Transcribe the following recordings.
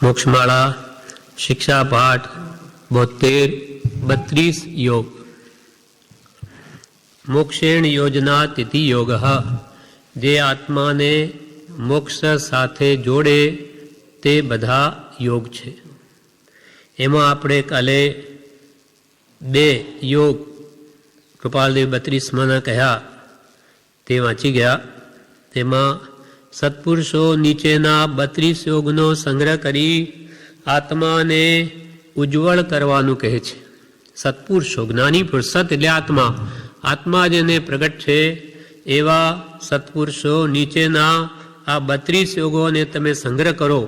મોક્ષમાળા શિક્ષા પાઠ 72-32 યોગ. મોક્ષેણ યોજના તિથિ યોગ. જે આત્માને મોક્ષ સાથે જોડે તે બધા યોગ છે. એમાં આપણે કાલે 2 યોગ કૃપાલદેવ 32માં કહ્યા તે વાંચી ગયા. તેમાં સત્પુરુષો નીચેના 32 યોગનો સંગ્રહ કરી આત્માને ઉજ્જવળ કરવાનું કહે છે. સત્પુરુષો, જ્ઞાની પુરુષ, સત એટલે આત્મા, આત્મા જેને પ્રગટ છે એવા સત્પુરુષો નીચેના આ 32 યોગોને તમે સંગ્રહ કરો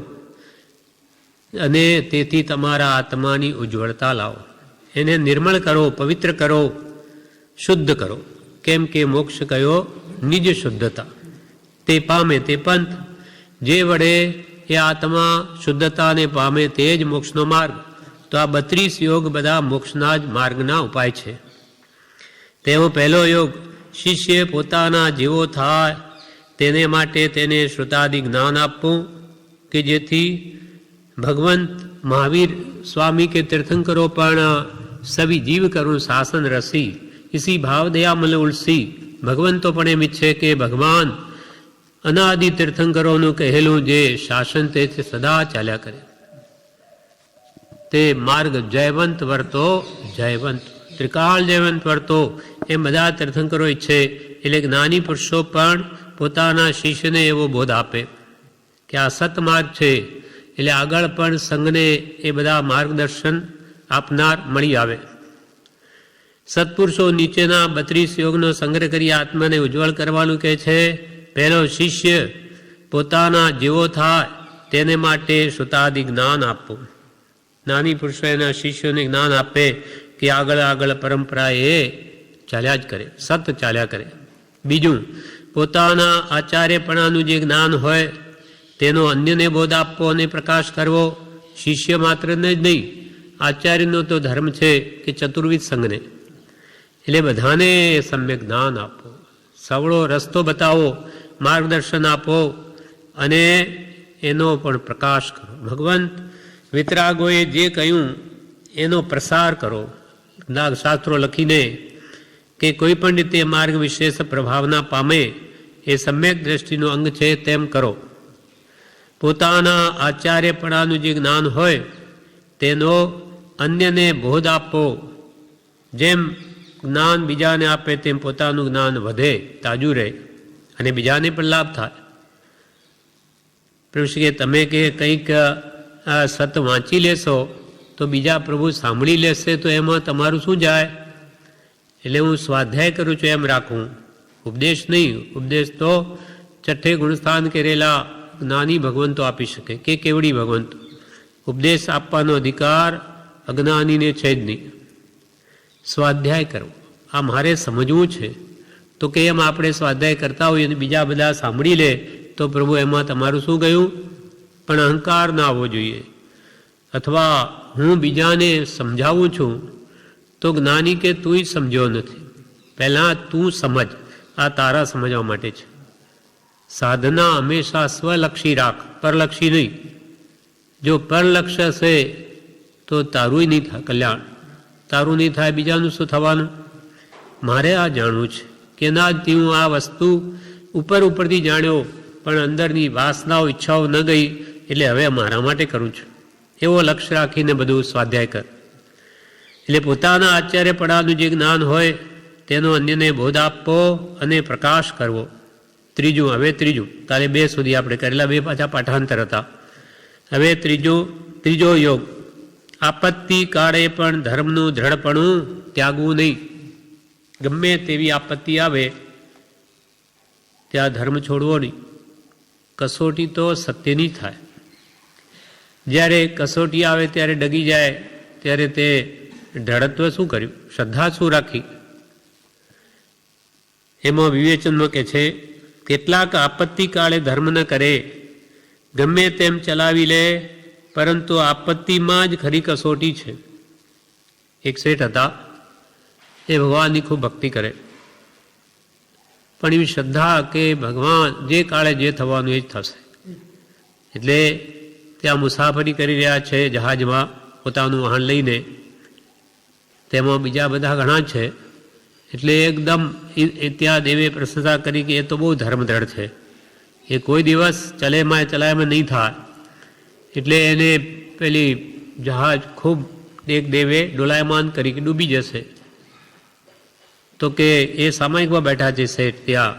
અને તેથી તમારા આત્માની ઉજ્જવળતા લાવો, એને નિર્મળ કરો, પવિત્ર કરો, શુદ્ધ કરો. કેમ કે મોક્ષ કયો? નિજ શુદ્ધતા. તે પામે તે પંથ, જે વડે એ આત્મા શુદ્ધતાને પામે તે જ મોક્ષનો માર્ગ. તો આ 32 યોગ બધા મોક્ષના જ માર્ગના ઉપાય છે. તેમાં પહેલો યોગ, શિષ્ય પોતાના જેવો થાય તેને માટે તેને શ્રુતાદિ જ્ઞાન આપવું કે જેથી ભગવંત મહાવીર સ્વામી કે તીર્થંકરો પણ સવિ જીવ કરું શાસન રસી ઇસી ભાવ દયા મલ ઉલસી. ભગવંતો પણ એમ ઈચ્છે કે ભગવાન અનાદિ તીર્થંકરોનું કહેલું જે શાસન તે સદા ચાલ્યા કરે. તે માર્ગ જયવંત વર્તો, જયવંત ત્રિકાળ જયવંત વર્તો એમ બધા તીર્થંકરો ઈચ્છે. એટલે જ્ઞાની પુરુષો પણ પોતાના શિષ્યને એવો બોધ આપે કે આ સતમાર્ગ છે. એટલે આગળ પણ સંઘને એ બધા માર્ગદર્શન આપનાર મળી આવે. સત્પુરુષો નીચેના 32 યોગનો સંગ્રહ કરી આત્માને ઉજ્જવળ કરવાનું કહે છે. પહેલો, શિષ્ય પોતાના જેવો થાય તેને માટે શ્રુતાદિ જ્ઞાન આપવું. જ્ઞાની પુરુષો એના શિષ્યોને જ્ઞાન આપે કે આગળ આગળ પરંપરા એ ચાલ્યા જ કરે, સત ચાલ્યા કરે. બીજું, પોતાના આચાર્યપણાનું જે જ્ઞાન હોય તેનો અન્યને બોધ આપવો અને પ્રકાશ કરવો. શિષ્ય માત્રને જ નહીં, આચાર્યનો તો ધર્મ છે કે ચતુર્વિધ સંઘને, એટલે બધાને સમ્યક જ્ઞાન આપો, સવળો રસ્તો બતાવો, માર્ગદર્શન આપો અને એનો પણ પ્રકાશ કરો. ભગવંત વિતરાગોએ જે કહ્યું એનો પ્રસાર કરો. શાસ્ત્રો લખીને કે કોઈ પણ રીતે માર્ગ વિશેષ પ્રભાવના પામે એ સમ્યક દ્રષ્ટિનું અંગ છે તેમ કરો. પોતાના આચાર્યપણાનું જે જ્ઞાન હોય તેનો અન્યને બોધ આપો. જેમ જ્ઞાન બીજાને આપે તેમ પોતાનું જ્ઞાન વધે, તાજું રહે અને બીજાને પણ લાભ થાય. પ્રભુ કે તમે કે કંઈક સત વાંચી લેશો તો બીજા પ્રભુ સાંભળી લેશે તો એમાં તમારું શું જાય? એટલે હું સ્વાધ્યાય કરું છું એમ રાખું, ઉપદેશ નહીં. ઉપદેશ તો છઠ્ઠે ગુણસ્થાન કરેલા જ્ઞાની ભગવંતો આપી શકે કે કેવડી ભગવંતો. ઉપદેશ આપવાનો અધિકાર અજ્ઞાનીને છે જ નહીં. સ્વાધ્યાય કરવો, આ મારે સમજવું છે તો કે એમ આપણે સ્વાધ્યાય કરતા હોઈએ અને બીજા બધા સાંભળી લે તો પ્રભુ એમાં તમારું શું ગયું? પણ અહંકાર ના આવવો જોઈએ. અથવા હું બીજાને સમજાવું છું તો જ્ઞાની કે તું જ સમજ્યો નથી, પહેલાં તું સમજ, આ તારા સમજવા માટે છે. સાધના હંમેશા સ્વલક્ષી રાખ, પરલક્ષી નહીં. જો પરલક્ષ્ય હશે તો તારું નહીં થાય કલ્યાણ, તારું નહીં થાય, બીજાનું શું થવાનું? મારે આ જાણવું છે કે નાથી હું આ વસ્તુ ઉપરથી જાણ્યો પણ અંદરની વાસનાઓ ઈચ્છાઓ ન ગઈ, એટલે હવે મારા માટે કરું છું. એવો લક્ષ્ય રાખીને બધું સ્વાધ્યાય કર. એટલે પોતાના આચાર્યપણાનું જે જ્ઞાન હોય તેનો અન્યને બોધ આપવો અને પ્રકાશ કરવો. ત્રીજું, કાલે 2 સુધી આપણે કરેલા, 2 પાછા પાઠાંતર હતા. હવે ત્રીજો યોગ, આપત્તિ કાળે પણ ધર્મનું દ્રઢપણું ત્યાગવું નહીં. ગમે તેવી આપત્તિ આવે ત્યાં ધર્મ છોડવો નહીં. કસોટી તો સત્યની થાય. જ્યારે કસોટી આવે ત્યારે ડગી જાય ત્યારે તે દ્રઢત્વ શું કર્યું? શ્રદ્ધા શું રાખી? એમાં વિવેચનમાં કે છે, કેટલાક આપત્તિ કાળે ધર્મ ન કરે, ગમે તેમ ચલાવી લે, પરંતુ આપત્તિમાં જ ખરી કસોટી છે. એક શેઠ હતા, એ ભગવાનની ખૂબ ભક્તિ કરે, પણ એવી શ્રદ્ધા કે ભગવાન જે કાળે જે થવાનું એ જ થશે. એટલે ત્યાં મુસાફરી કરી રહ્યા છે જહાજમાં પોતાનું વાહન લઈને, તેમાં બીજા બધા ઘણા છે. એટલે એકદમ ત્યાં દેવે પ્રશંસા કરી કે એ તો બહુ ધર્મદ્રઢ છે, એ કોઈ દિવસ ચલાયમાં નહીં થાય. એટલે એને પેલી જહાજ ખૂબ એક દેવે ડોલાયમાન કરી કે ડૂબી જશે. તો કે એ સામાયિકમાં બેઠા છે શેઠ ત્યાં,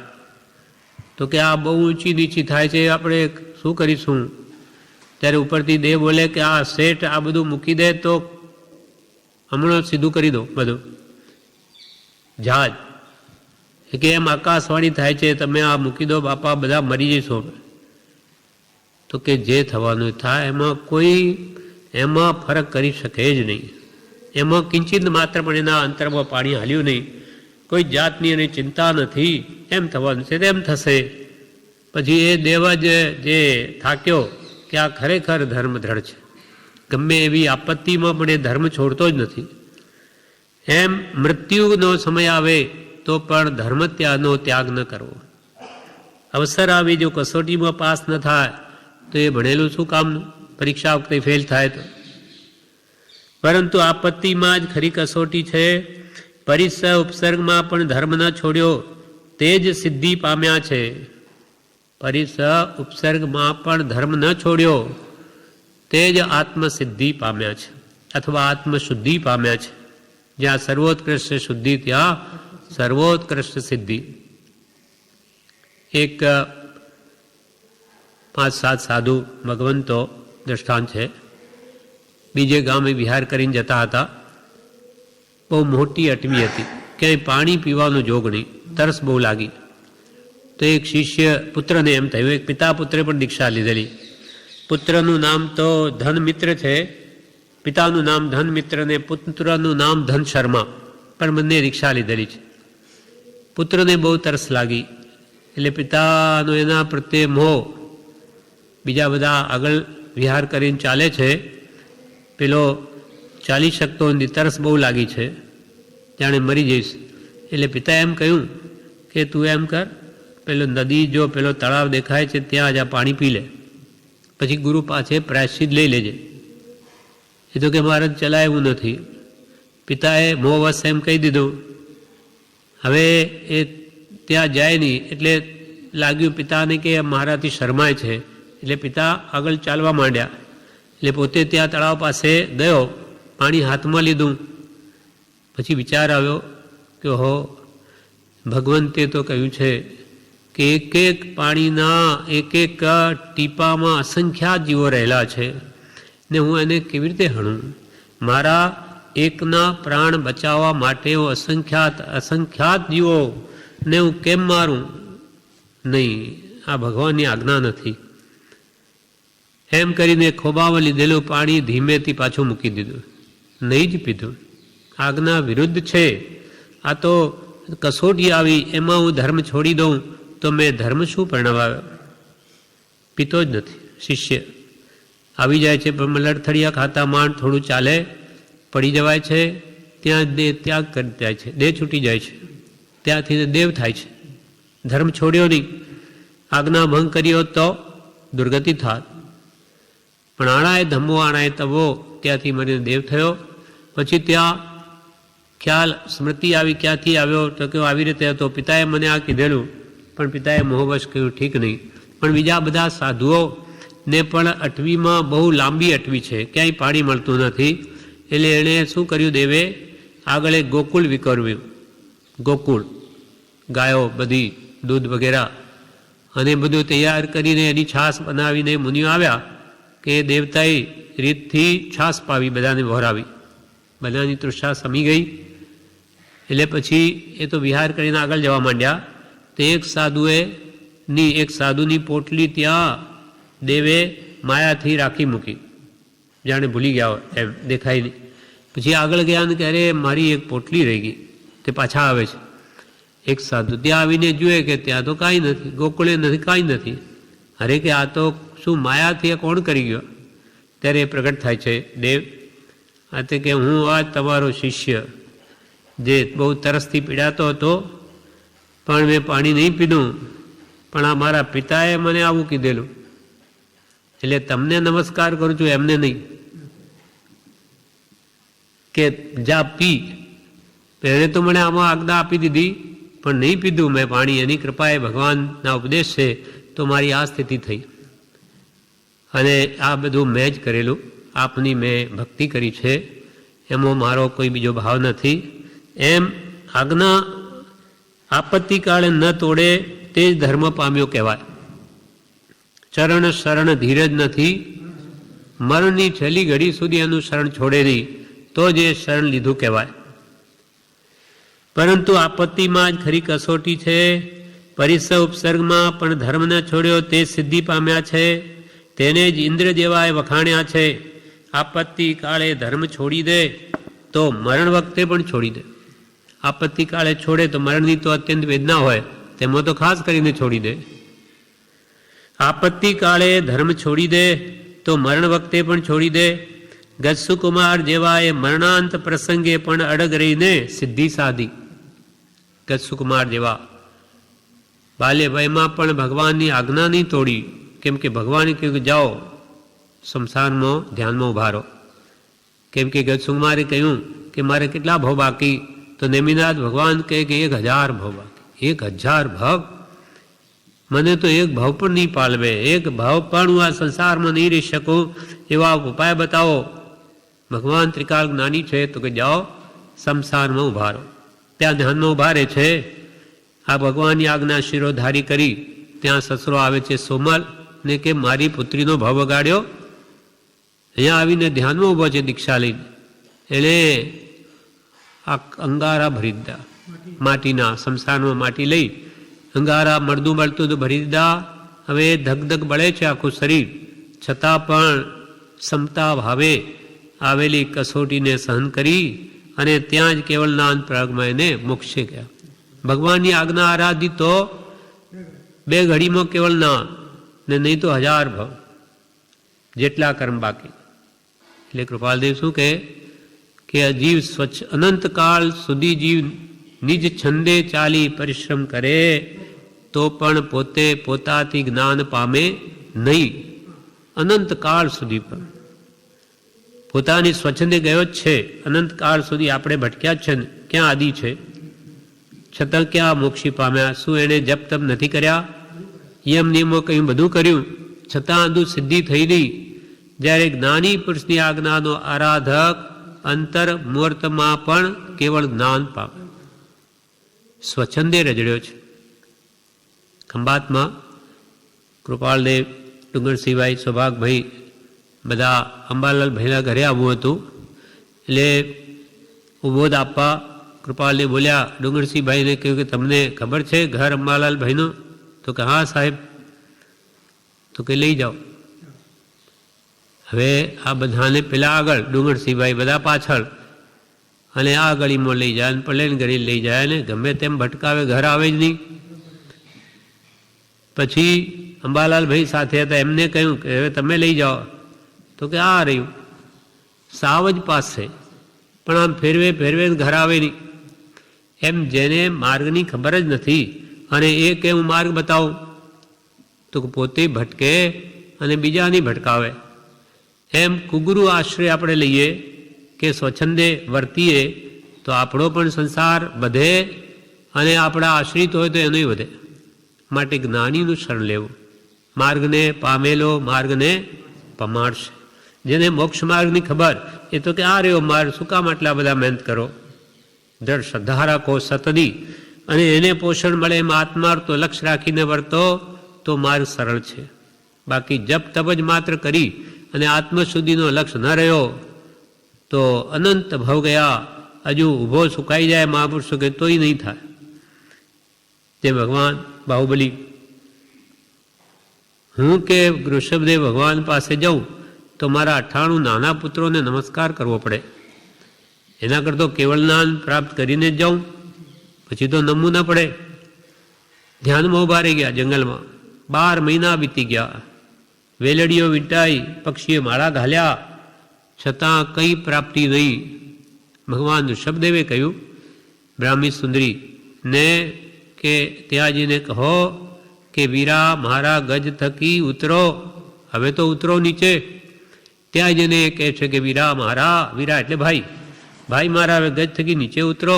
તો કે આ બહુ ઊંચી નીચી થાય છે, આપણે શું કરીશું? ત્યારે ઉપરથી દેવ બોલે કે આ શેઠ આ બધું મૂકી દે તો હમણાં સીધું કરી દો બધું જહાજ. કે એમ આકાશવાણી થાય છે, તમે આ મૂકી દો બાપા, બધા મરી જઈશું. તો કે જે થવાનું થાય એમાં ફરક કરી શકે જ નહીં. એમાં કિંચિત માત્ર પણ એના અંતરમાં પાણી હાલ્યું નહીં. કોઈ જાતની એની ચિંતા નથી, એમ થવાનું છે તેમ થશે. પછી એ દેવ જ જે થાક્યો કે આ ખરેખર ધર્મદ્રઢ છે, ગમે એવી આપત્તિમાં પણ એ ધર્મ છોડતો જ નથી. એમ મૃત્યુનો સમય આવે તો પણ ધર્મ ત્યાગ ન કરવો. અવસર આવી જો કસોટીમાં પાસ ન થાય તો એ ભણેલું શું કામનું? પરીક્ષા વખતે ફેલ થાય તો. પરંતુ આપત્તિમાં જ ખરી કસોટી છે. પરિસ ઉપસર્ગમાં પણ ધર્મ ન છોડ્યો તે જ સિદ્ધિ પામ્યા છે. પરિસ ઉપસર્ગમાં પણ ધર્મ ન છોડ્યો તે જ આત્મસિદ્ધિ પામ્યા છે, અથવા આત્મશુદ્ધિ પામ્યા છે. જ્યાં સર્વોત્કૃષ્ટ શુદ્ધિ ત્યાં સર્વોત્કૃષ્ટ સિદ્ધિ. એક 5-7 સાધુ ભગવંતો દ્રષ્ટાંત છે. બીજે ગામે વિહાર કરીને જતા હતા. બહુ મોટી અટવી હતી, ક્યાંય પાણી પીવાનું જોગ નહીં, તરસ બહુ લાગી. તો એક શિષ્ય પુત્રને એમ થયું, એક પિતા પુત્રે પણ દીક્ષા લીધેલી. પુત્રનું નામ તો ધનમિત્ર છે, પિતાનું નામ ધનમિત્ર ને પુત્રનું નામ ધન શર્મા, પણ બંને દીક્ષા લીધેલી છે. પુત્રને બહુ તરસ લાગી, એટલે પિતાનો એના પ્રત્યે મોહ. બીજા બધા આગળ વિહાર કરીને ચાલે છે, પેલો ચાલી શકતો નથી, તરસ બહુ લાગી છે, જાણે મરી જઈશ. એટલે પિતાએ એમ કહ્યું કે તું એમ કર, પેલો નદી જો પેલો તળાવ દેખાય છે ત્યાં જ આ પાણી પી લે, પછી ગુરુ પાસે પ્રાયશ્ચિત લઈ લેજે. એ તો કે મારે ચલાય એવું નથી. પિતાએ મોહવશ એમ કહી દીધું. હવે એ ત્યાં જાય નહીં, એટલે લાગ્યું પિતાને કે મારાથી શરમાય છે, એટલે પિતા આગળ ચાલવા માંડ્યા. એટલે પોતે ત્યાં તળાવ પાસે ગયો, પાણી હાથમાં લીધું. પછી વિચાર આવ્યો કે હો, ભગવંતે તો કહ્યું છે કે એક એક પાણીના એક એક ટીપામાં અસંખ્યાત જીવો રહેલા છે ને હું એને કેવી રીતે હણું? મારા એકના પ્રાણ બચાવવા માટે હું અસંખ્યાત જીવો ને હું કેમ મારું? નહીં, આ ભગવાનની આજ્ઞા નથી. એમ કરીને ખોબામાં લીધેલું પાણી ધીમેથી પાછું મૂકી દીધું, નહીં જ પીધું. આજ્ઞા વિરુદ્ધ છે. આ તો કસોટી આવી, એમાં હું ધર્મ છોડી દઉં તો મેં ધર્મ શું પરણાવ્યો? પીતો જ નથી. શિષ્ય આવી જાય છે, પણ લડથડિયા ખાતા માંડ થોડું ચાલે, પડી જવાય છે, ત્યાં દેહ ત્યાગ કરી જાય છે, દેહ છૂટી જાય છે, ત્યાંથી દેવ થાય છે. ધર્મ છોડ્યો નહીં, આજ્ઞા ભંગ કર્યો તો દુર્ગતિ થાત. પણ આણાએ ધમ્મો આણાએ તવો, ત્યાંથી મને દેવ થયો. પછી ત્યાં ખ્યાલ સ્મૃતિ આવી, ક્યાંથી આવ્યો? તો કે આવી રીતે હતો, પિતાએ મને આ કીધેલું, પણ પિતાએ મોહવશ કહ્યું ઠીક નહીં. પણ બીજા બધા સાધુઓ ને પણ અટવીમાં બહુ લાંબી અટવી છે, ક્યાંય પાણી મળતું નથી. એટલે એણે શું કર્યું? દેવે આગળ એક ગોકુળ વિકરવ્યું. ગોકુળ, ગાયો બધી, દૂધ વગેરે, અને બધું તૈયાર કરીને એની છાશ બનાવીને મુનિઓ આવ્યા કે દેવતાએ રીતથી છાશ પાવી, બધાને વહોરાવી. બધાની તૃષા સમી ગઈ. એટલે પછી એ તો વિહાર કરીને આગળ જવા માંડ્યા. તો એક સાધુની પોટલી ત્યાં દેવે માયાથી રાખી મૂકી, જાણે ભૂલી ગયા હોય એમ, દેખાય નહીં. પછી આગળ ગયા ને ત્યારે મારી એક પોટલી રહી ગઈ. તે પાછા આવે છે. એક સાધુ ત્યાં આવીને જુએ કે ત્યાં તો કાંઈ નથી, ગોકુળે નથી, કાંઈ નથી. અરે કે આ તો શું માયાથી કોણ કરી ગયો? ત્યારે એ પ્રગટ થાય છે દેવ. આ તે કે હું આ તમારો શિષ્ય, જે બહુ તરસથી પીડાતો હતો, પણ મેં પાણી નહીં પીધું, પણ આ મારા પિતાએ મને આવું કીધેલું. એટલે તમને નમસ્કાર કરું છું એમને નહીં કે જા પી. એણે તો મને આમાં આજ્ઞા આપી દીધી પણ નહીં પીધું મેં પાણી. એની કૃપાએ ભગવાનના ઉપદેશ છે તો મારી આ સ્થિતિ થઈ. અને આ બધું મેં જ કરેલું, આપની મેં ભક્તિ કરી છે, એમાં મારો કોઈ બીજો ભાવ નથી. એમ આજ્ઞા આપત્તિ કાળે ન તોડે તે જ ધર્મ પામ્યો કહેવાય. ચરણ શરણ ધીરજ નથી, મરણની છેલ્લી ઘડી સુધી એનું શરણ છોડે નહીં તો જ એ શરણ લીધું કહેવાય. પરંતુ આપત્તિમાં જ ખરી કસોટી છે. પરિસ ઉપસર્ગમાં પણ ધર્મ ન છોડ્યો તે સિદ્ધિ પામ્યા છે, તેને જ ઇન્દ્ર જેવાએ વખાણ્યા છે. આપત્તિ કાળે ધર્મ છોડી દે તો મરણ વખતે પણ છોડી દે. આપત્તિ કાળે છોડે તો મરણની તો અત્યંત વેદના હોય, તેમાં તો ખાસ કરીને છોડી દે. આપત્તિ કાળે ધર્મ છોડી દે તો મરણ વખતે પણ છોડી દે. ગજસુકુમાર જેવાએ મરણાંત પ્રસંગે પણ અડગ રહીને સિદ્ધિ સાધી. ગજસુકુમાર જેવા બાલ્ય વયમાં પણ ભગવાનની આજ્ઞા નહીં તોડી, કેમ કે ભગવાને કહ્યું કે જાઓ સંસારમાં ધ્યાનમાં ઉભા રહો. કેમ કે ગજસુકુમારે કહ્યું કે મારે કેટલા ભાવ બાકી? તો નેમિનાથ ભગવાન કહે કે 1000 ભાવ બાકી. 1000 ભાવ? મને તો એક ભાવ પણ નહીં પાલવે, એક ભાવ પણ હું આ સંસારમાં નહીં રહી શકું, એવા ઉપાય બતાવો. ભગવાન ત્રિકાળ જ્ઞાની છે તો કે જાઓ સંસારમાં ઉભા રહો. ત્યાં ધ્યાનમાં ઉભા રહે છે. આ ભગવાનની આજ્ઞા શિરોધારી કરી ત્યાં સસરો આવે છે સોમલ ને કે મારી પુત્રીનો ભાવ વગાડ્યો. અહીંયા આવીને ધ્યાનમાં ઊભો છે દીક્ષા લઈને. એણે આ અંગારા ભરી દીધા, માટીના સંસારમાં માટી લઈ અંગારા મળતું મળતું તો ભરી દીધા. હવે ધગધગ બળે છે આખું શરીર, છતાં પણ ક્ષમતા ભાવે આવેલી કસોટીને સહન કરી અને ત્યાં જ કેવલનાથ પ્રયોગમાં એને મોક્ષે ગયા. ભગવાનની આજ્ઞા આરાધી તો 2 ઘડીમાં કેવલનાથ, ને નહીં તો 1000 ભાવ જેટલા કર્મ બાકી. એટલે કૃપાલદેવ શું કહે કે જીવ સ્વચ્છ અનંતકાળ સુધી જીવ નિજ છંદે ચાલી પરિશ્રમ કરે તો પણ પોતે પોતાથી જ્ઞાન પામે નહીં. અનંતકાળ સુધી પણ પોતાની સ્વચ્છંદે ગયો જ છે. અનંતકાળ સુધી આપણે ભટક્યા જ છે ને, ક્યાં આદિ છે, છતાં ક્યાં મોક્ષી પામ્યા? શું એણે જપ તપ નથી કર્યા? યમ નિયમો કહ્યું, બધું કર્યું, છતાં અંધુ સિદ્ધિ થઈ નહીં. જ્યારે જ્ઞાની પુરુષની આજ્ઞાનો આરાધક અંતર મુહૂર્તમાં પણ કેવળ જ્ઞાન પામે. સ્વચ્છંદે રજડ્યો છે. ખંભાતમાં કૃપાલદેવ, ડુંગરસિંહભાઈ, સૌભાગભાઈ બધા અંબાલાલ ભાઈના ઘરે આવવું હતું. એટલે ઉબોધ આપવા કૃપાલદેવ બોલ્યા, ડુંગરસિંહભાઈને કહ્યું કે તમને ખબર છે ઘર અંબાલાલ ભાઈનું? તો કે હા સાહેબ. તો કે લઈ જાઓ. હવે આ બધાને પેલા આગળ, ડુંગરસિંહભાઈ બધા પાછળ, અને આ ગળીમાં લઈ જાય, પ્લેન ગળી લઈ જાય ને ગમે તેમ ભટકાવે, ઘર આવે જ નહીં. પછી અંબાલાલ ભાઈ સાથે હતા, એમને કહ્યું કે હવે તમે લઈ જાઓ. તો કે આ રહ્યું સાવ જ પાસે, પણ આમ ફેરવે ફેરવે ઘર આવે નહીં. એમ જેને માર્ગની ખબર જ નથી અને એ કે હું માર્ગ બતાવું, તો પોતે ભટકે અને બીજાની ભટકાવે. એમ કુગુરુ આશ્રય આપણે લઈએ કે સ્વચ્છંદે વર્તીએ તો આપણો પણ સંસાર વધે અને આપણા આશ્રિત હોય તો એનોય વધે. માટે જ્ઞાનીનું શરણ લેવું. માર્ગને પામેલો માર્ગને પમાડશે. જેને મોક્ષ માર્ગની ખબર, એ તો કે આ રહ્યો માર્ગ, શું કામ આટલા બધા મહેનત કરો? દ્રઢ શ્રદ્ધા રાખો સતદી, અને એને પોષણ મળે એમ આત્માર્થ લક્ષ્ય રાખીને વર્તો તો માર્ગ સરળ છે. બાકી જપ તપ જ માત્ર કરી અને આત્મશુદ્ધિનો લક્ષ્ય ન રહ્યો તો અનંત ભવ ગયા, હજુ ઊભો સુકાઈ જાય મહાપુરુષો કે તોય નહીં થાય. તે ભગવાન બાહુબલી, હું કે ઋષભદેવ ભગવાન પાસે જાઉં તો મારા 98 નાના પુત્રોને નમસ્કાર કરવો પડે. એના કરતો કેવળ જ્ઞાન પ્રાપ્ત કરીને જ જાઉં, પછી તો નમવું ન પડે. ધ્યાનમાં ઉભા રહી ગયા જંગલમાં. 12 મહિના બીતી ગયા. વેલડીઓ વીંટાઈ, પક્ષીએ માળા ઘાલ્યા, છતાં કંઈ પ્રાપ્તિ નહીં. ભગવાન ઋષભદેવે કહ્યું બ્રાહ્મી સુંદરી ને કે ત્યાં જઈને કહો કે વીરા મારા ગજ થકી ઉતરો, હવે તો ઉતરો નીચે. ત્યાં જઈને કહે છે કે વીરા મારા, વીરા એટલે ભાઈ, ભાઈ મારા હવે ગજ થકી નીચે ઉતરો.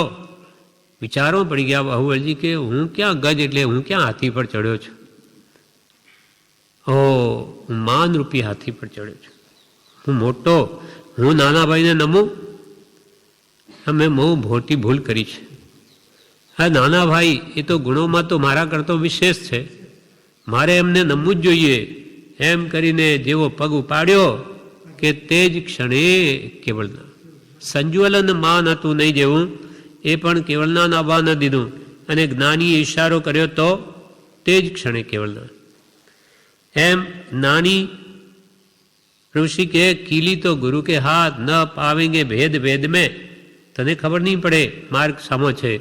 વિચારો પડી ગયા બાહુબળજી કે હું ક્યાં ગજ એટલે હું ક્યાં હાથી પર ચડ્યો છું? હું માનરૂપી હાથી પર ચડ્યો છું. હું મોટો, હું નાના ભાઈને નમું? અમે બહુ મોટી ભૂલ કરી છે. હા નાના ભાઈ એ તો ગુણોમાં તો મારા કરતો વિશેષ છે, મારે એમને નમવું જ જોઈએ. એમ કરીને જેવો પગ ઉપાડ્યો કે તે જ ક્ષણે કેવળના સંજ્વલન માન હતું નહીં જેવું, એ પણ કેવળના નાભા ન દીધું અને જ્ઞાનીએ ઈશારો કર્યો તો તે જ ક્ષણે કેવળના. એમ નાની ઋષિ કે કીલી તો ગુરુ કે હાથ ન પાવેંગે ભેદ ભેદ મેં, તને ખબર નહીં પડે માર્ગ સામો છે.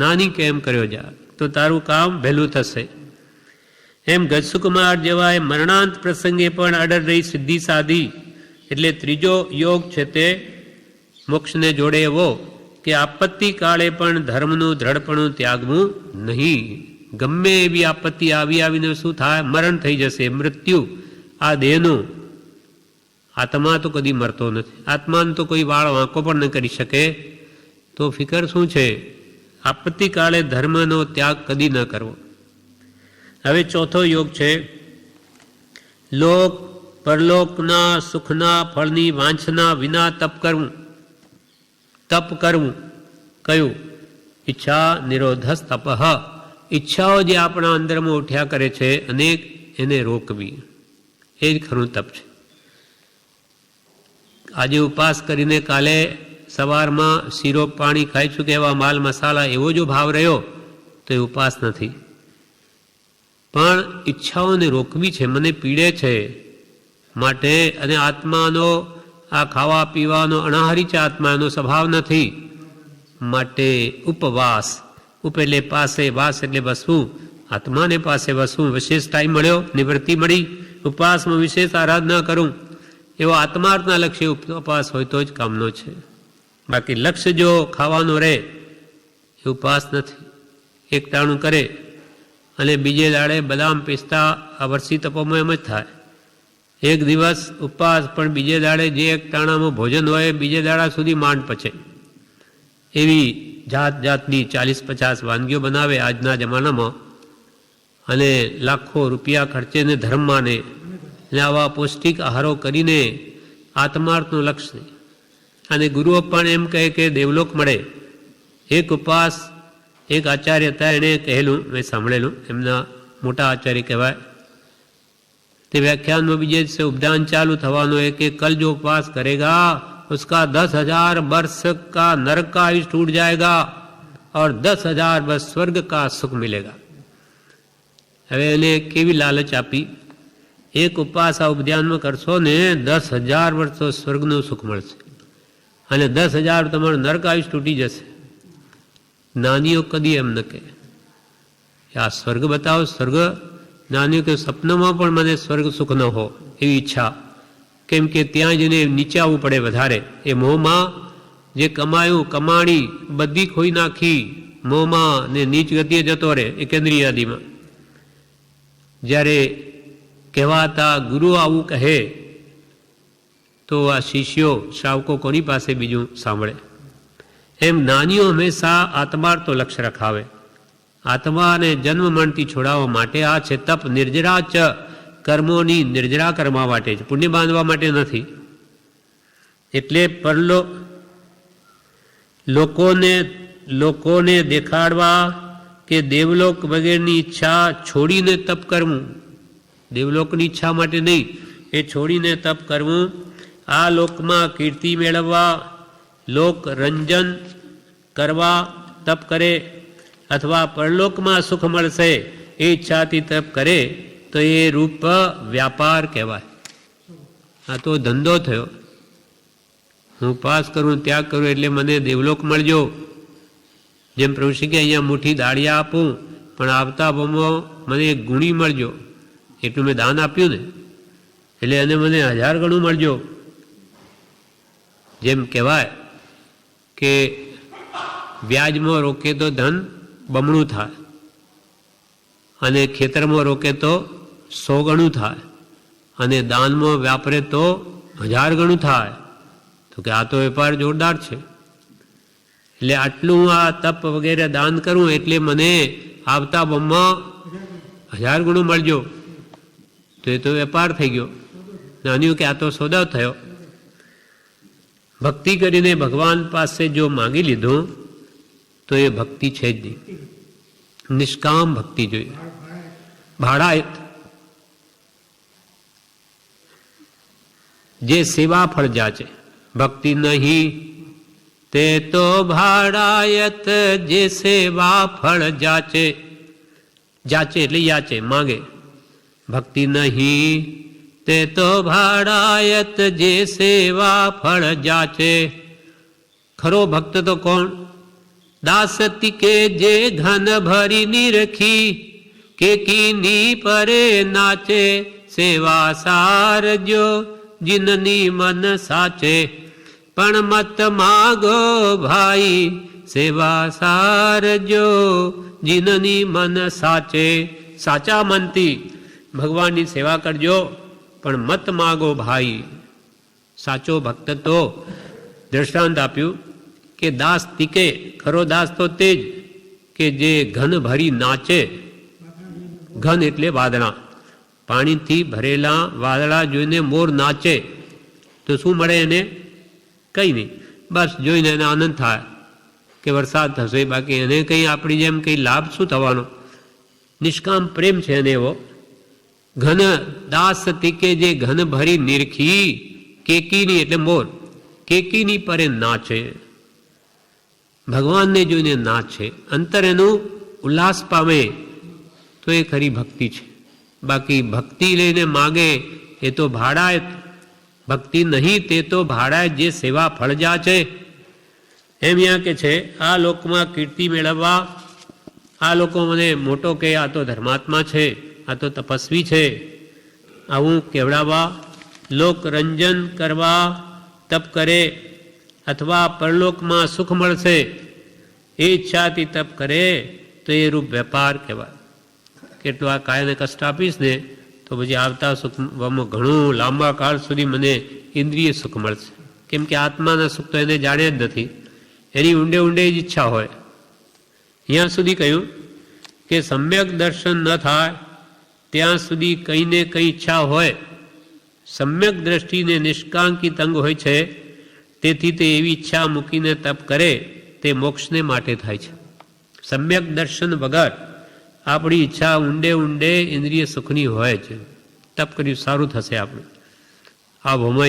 નાની કે એમ કર્યો જા તો તારું કામ વહેલું થશે. એમ ગજસુકુમાર જેવા એ મરણાંત પ્રસંગે પણ અડર રહી સિદ્ધિ સાધી. એટલે ત્રીજો યોગ છે તે મોક્ષને જોડે એવો કે આપત્તિ કાળે પણ ધર્મનું દ્રઢપણું ત્યાગવું નહીં. ગમે એવી આપત્તિ આવીને શું થાય? મરણ થઈ જશે, મૃત્યુ આ દેહનું. આત્મા તો કદી મરતો નથી, આત્માને તો કોઈ વાળ વાંકો પણ ન કરી શકે. તો ફિકર શું છે? આપત્તિ કાળે ધર્મનો ત્યાગ કદી ન કરવો. હવે ચોથો યોગ છે લોક પરલોકના સુખના ફળની વાંછના વિના તપ કરવું. તપ કરવું કયું? ઈચ્છા નિરોધસ તપઃ. ઈચ્છાઓ જે આપણા અંદરમાં ઉઠ્યા કરે છે અનેક, એને રોકવી, એ જ ખરું તપ છે. આજે ઉપવાસ કરીને કાલે સવારમાં શીરો પાણી ખાઈશું કે એવા માલ મસાલા એવો જો ભાવ રહ્યો તો એ ઉપવાસ નથી. પણ ઈચ્છાઓને રોકવી છે, મને પીડે છે માટે. અને આત્માનો આ ખાવા પીવાનો અનાહારી છે, આત્મા એનો સ્વભાવ નથી માટે ઉપવાસ. ઉપ એટલે પાસે, વાસ એટલે વસવું, આત્માને પાસે વસવું. વિશેષ ટાઈમ મળ્યો, નિવૃત્તિ મળી, ઉપવાસમાં વિશેષ આરાધના કરું, એવો આત્માર્થના લક્ષ્ય ઉપવાસ હોય તો જ કામનો છે. બાકી લક્ષ્ય જો ખાવાનો રહે એ ઉપવાસ નથી. એક ટાણું કરે અને બીજે દાડે બદામ પિસ્તા આ વર્ષી તપોમાં એમ જ થાય. એક દિવસ ઉપવાસ પણ બીજે દાડે જે એક ટાણામાં ભોજન હોય બીજે દાડા સુધી માંડ પચે. એવી જાત જાતની 40-50 વાનગીઓ બનાવે આજના જમાનામાં અને લાખો રૂપિયા ખર્ચે ને ધર્મમાંને આવા પૌષ્ટિક આહારો કરીને આત્માર્થનું લક્ષ્ય. અને ગુરુઓ પણ એમ કહે કે દેવલોક મળે. એક ઉપવાસ એક આચાર્ય હતા, એણે કહેલું, મેં સાંભળેલું, એમના મોટા આચાર્ય કહેવાય. તે વ્યાખ્યાનમાં બીજે દિવસે ઉપદાન ચાલુ થવાનું है कि कल जो उपवास करेगा उसका 10,000 वर्ष का नरक का आयुष टूट जाएगा और 10,000 वर्ष स्वर्ग का सुख मिलेगा. હવે એને કેવી લાલચ આપી? એક ઉપવાસ આ ઉપધ્યાનમાં કરશો ને 10,000 વર્ષ તો સ્વર્ગનું સુખ મળશે અને 10,000 તમારું નરક આયુષ તૂટી જશે. નાનીઓ કદી એમ ન કહે આ સ્વર્ગ બતાવો, સ્વર્ગ. નાનીઓ કે સપનામાં પણ મને સ્વર્ગ સુખ ન હો એવી ઈચ્છા. કેમ કે ત્યાં જઈને નીચે આવવું પડે વધારે. એ મોહમાં જે કમાયું કમાણી બધી ખોઈ નાખી, મોહમાં ને નીચ ગતિએ જતો રહે એકેન્દ્રીય આદિમાં. જ્યારે કહેવાતા ગુરુ આવું કહે તો આ શિષ્યો શ્રાવકો કોની પાસે બીજું સાંભળે? એમ નાનીઓ હંમેશા આત્માર્થનો લક્ષ્ય રખાવે. આત્માને જન્મ મરણથી છોડાવવા માટે આ છે તપ. નિર્જરા ચ કર્મોની નિર્જરા કરવા માટે છે, પુણ્ય બાંધવા માટે નથી. એટલે પરલો લોકોને દેખાડવા કે દેવલોક વગેરેની ઈચ્છા છોડીને તપ કરવું. દેવલોકની ઈચ્છા માટે નહીં, એ છોડીને તપ કરવું. આ લોકમાં કીર્તિ મેળવવા, લોક રંજન કરવા તપ કરે અથવા પરલોકમાં સુખ મળશે એ ઈચ્છાથી તપ કરે તો એ રૂપ વ્યાપાર કહેવાય. આ તો ધંધો થયો. હું ઉપવાસ કરું, ત્યાગ કરું એટલે મને દેવલોક મળજો. જેમ પ્રભુ શ્રી કે અહીંયા મુઠ્ઠી દાળિયા આપું પણ આવતા ભમો મને એક ગુણી મળજો. એટલું મેં દાન આપ્યું ને એટલે એને મને 1000 ગણું મળજો. જેમ કહેવાય કે વ્યાજમાં રોકે તો ધન બમણું થાય અને ખેતરમાં રોકે તો 100 ગણું થાય. અને દાનમાં વાપરે તો 1000 ગણું થાય. તો કે આ તો વેપાર જોરદાર છે, એટલે આટલું આ તપ વગેરે દાન કરું એટલે મને આવતા બમમાં 1000 ગણું મળજો. તો એ તો વેપાર થઈ ગયો. જાણ્યું કે આ તો સોદો થયો. ભક્તિ કરીને ભગવાન પાસે જો માંગી લીધું તો એ ભક્તિ છે જ નહીં. નિષ્કામ ભક્તિ જોઈએ, ભાડાયત, જે સેવા ફળ જાચે. ભક્તિ નહીં તે તો ભાડાયત, જે સેવા ફળ જાચે. જાચે એટલે યાચે, માંગે. ભક્તિ નહીં તે તો ભાડાયત, જે સેવા ફળ જાચે. ખરો ભક્ત તો કોણ? દાસતી કે જે ઘન ભરી નિરખી, કે કીની પરે નાચે. સેવા સારજો જીનની મન સાચે, પણ મત માગો ભાઈ. સેવા સારજો જીનની મન સાચે. સાચા મનથી ભગવાનની સેવા કરજો, પણ મત માગો ભાઈ. સાચો ભક્ત તો દ્રષ્ટાંત આપ્યું કે દાસ તીકે. ખરો દાસ તો તે જ કે જે ઘન ભરી નાચે. ઘન એટલે વાદળા. પાણીથી ભરેલા વાદળા જોઈને મોર નાચે તો શું મળે એને? કંઈ નહીં, બસ જોઈને એને આનંદ થાય કે વરસાદ થશે. બાકી એને કંઈ આપણી જેમ કંઈ લાભ શું થવાનો? નિષ્કામ પ્રેમ છે એને એવો. ઘન દાસ તીકે જે ઘન ભરી નિરખી, કેકીની એટલે મોર, કેકીની પરે નાચે. ભગવાનને જોઈને નાચે, અંતર એનું ઉલ્લાસ પામે, તો એ ખરી ભક્તિ છે. બાકી ભક્તિ લઈને માગે એ તો ભાડાયત. ભક્તિ નહીં તે તો ભાડાયત, જે સેવા ફળજા છે. એમ અહીંયા કે છે આ લોકમાં કીર્તિ મેળવવા, આ લોકો મને મોટો કે આ તો ધર્માત્મા છે, આ તો તપસ્વી છે, આવું કેવડાવવા, લોકરંજન કરવા તપ કરે, અથવા પરલોકમાં સુખ મળશે એ ઈચ્છાથી તપ કરે તો એ રૂપ વેપાર કહેવાય. કેટલું આ કાયાને કષ્ટ આપીશ ને તો પછી આવતા સુખમાં ઘણું લાંબા કાળ સુધી મને ઇન્દ્રિય સુખ મળશે. કેમ કે આત્માના સુખ તો એને જાણે જ નથી, એની ઊંડે ઊંડે જ ઈચ્છા હોય. અહીંયા સુધી કહ્યું કે સમ્યક દર્શન ન થાય ત્યાં સુધી કંઈ ને કંઈ ઈચ્છા હોય. સમ્યક દ્રષ્ટિને નિષ્કાંકિત અંગ હોય છે, તેથી તે એવી ઈચ્છા મૂકીને તપ કરે તે મોક્ષને માટે થાય છે. સમ્યક દર્શન વગર આપણી ઈચ્છા ઊંડે ઊંડે ઇન્દ્રિય સુખની હોય છે. તપ કર્યું સારું થશે, આપણે આ ભૂમય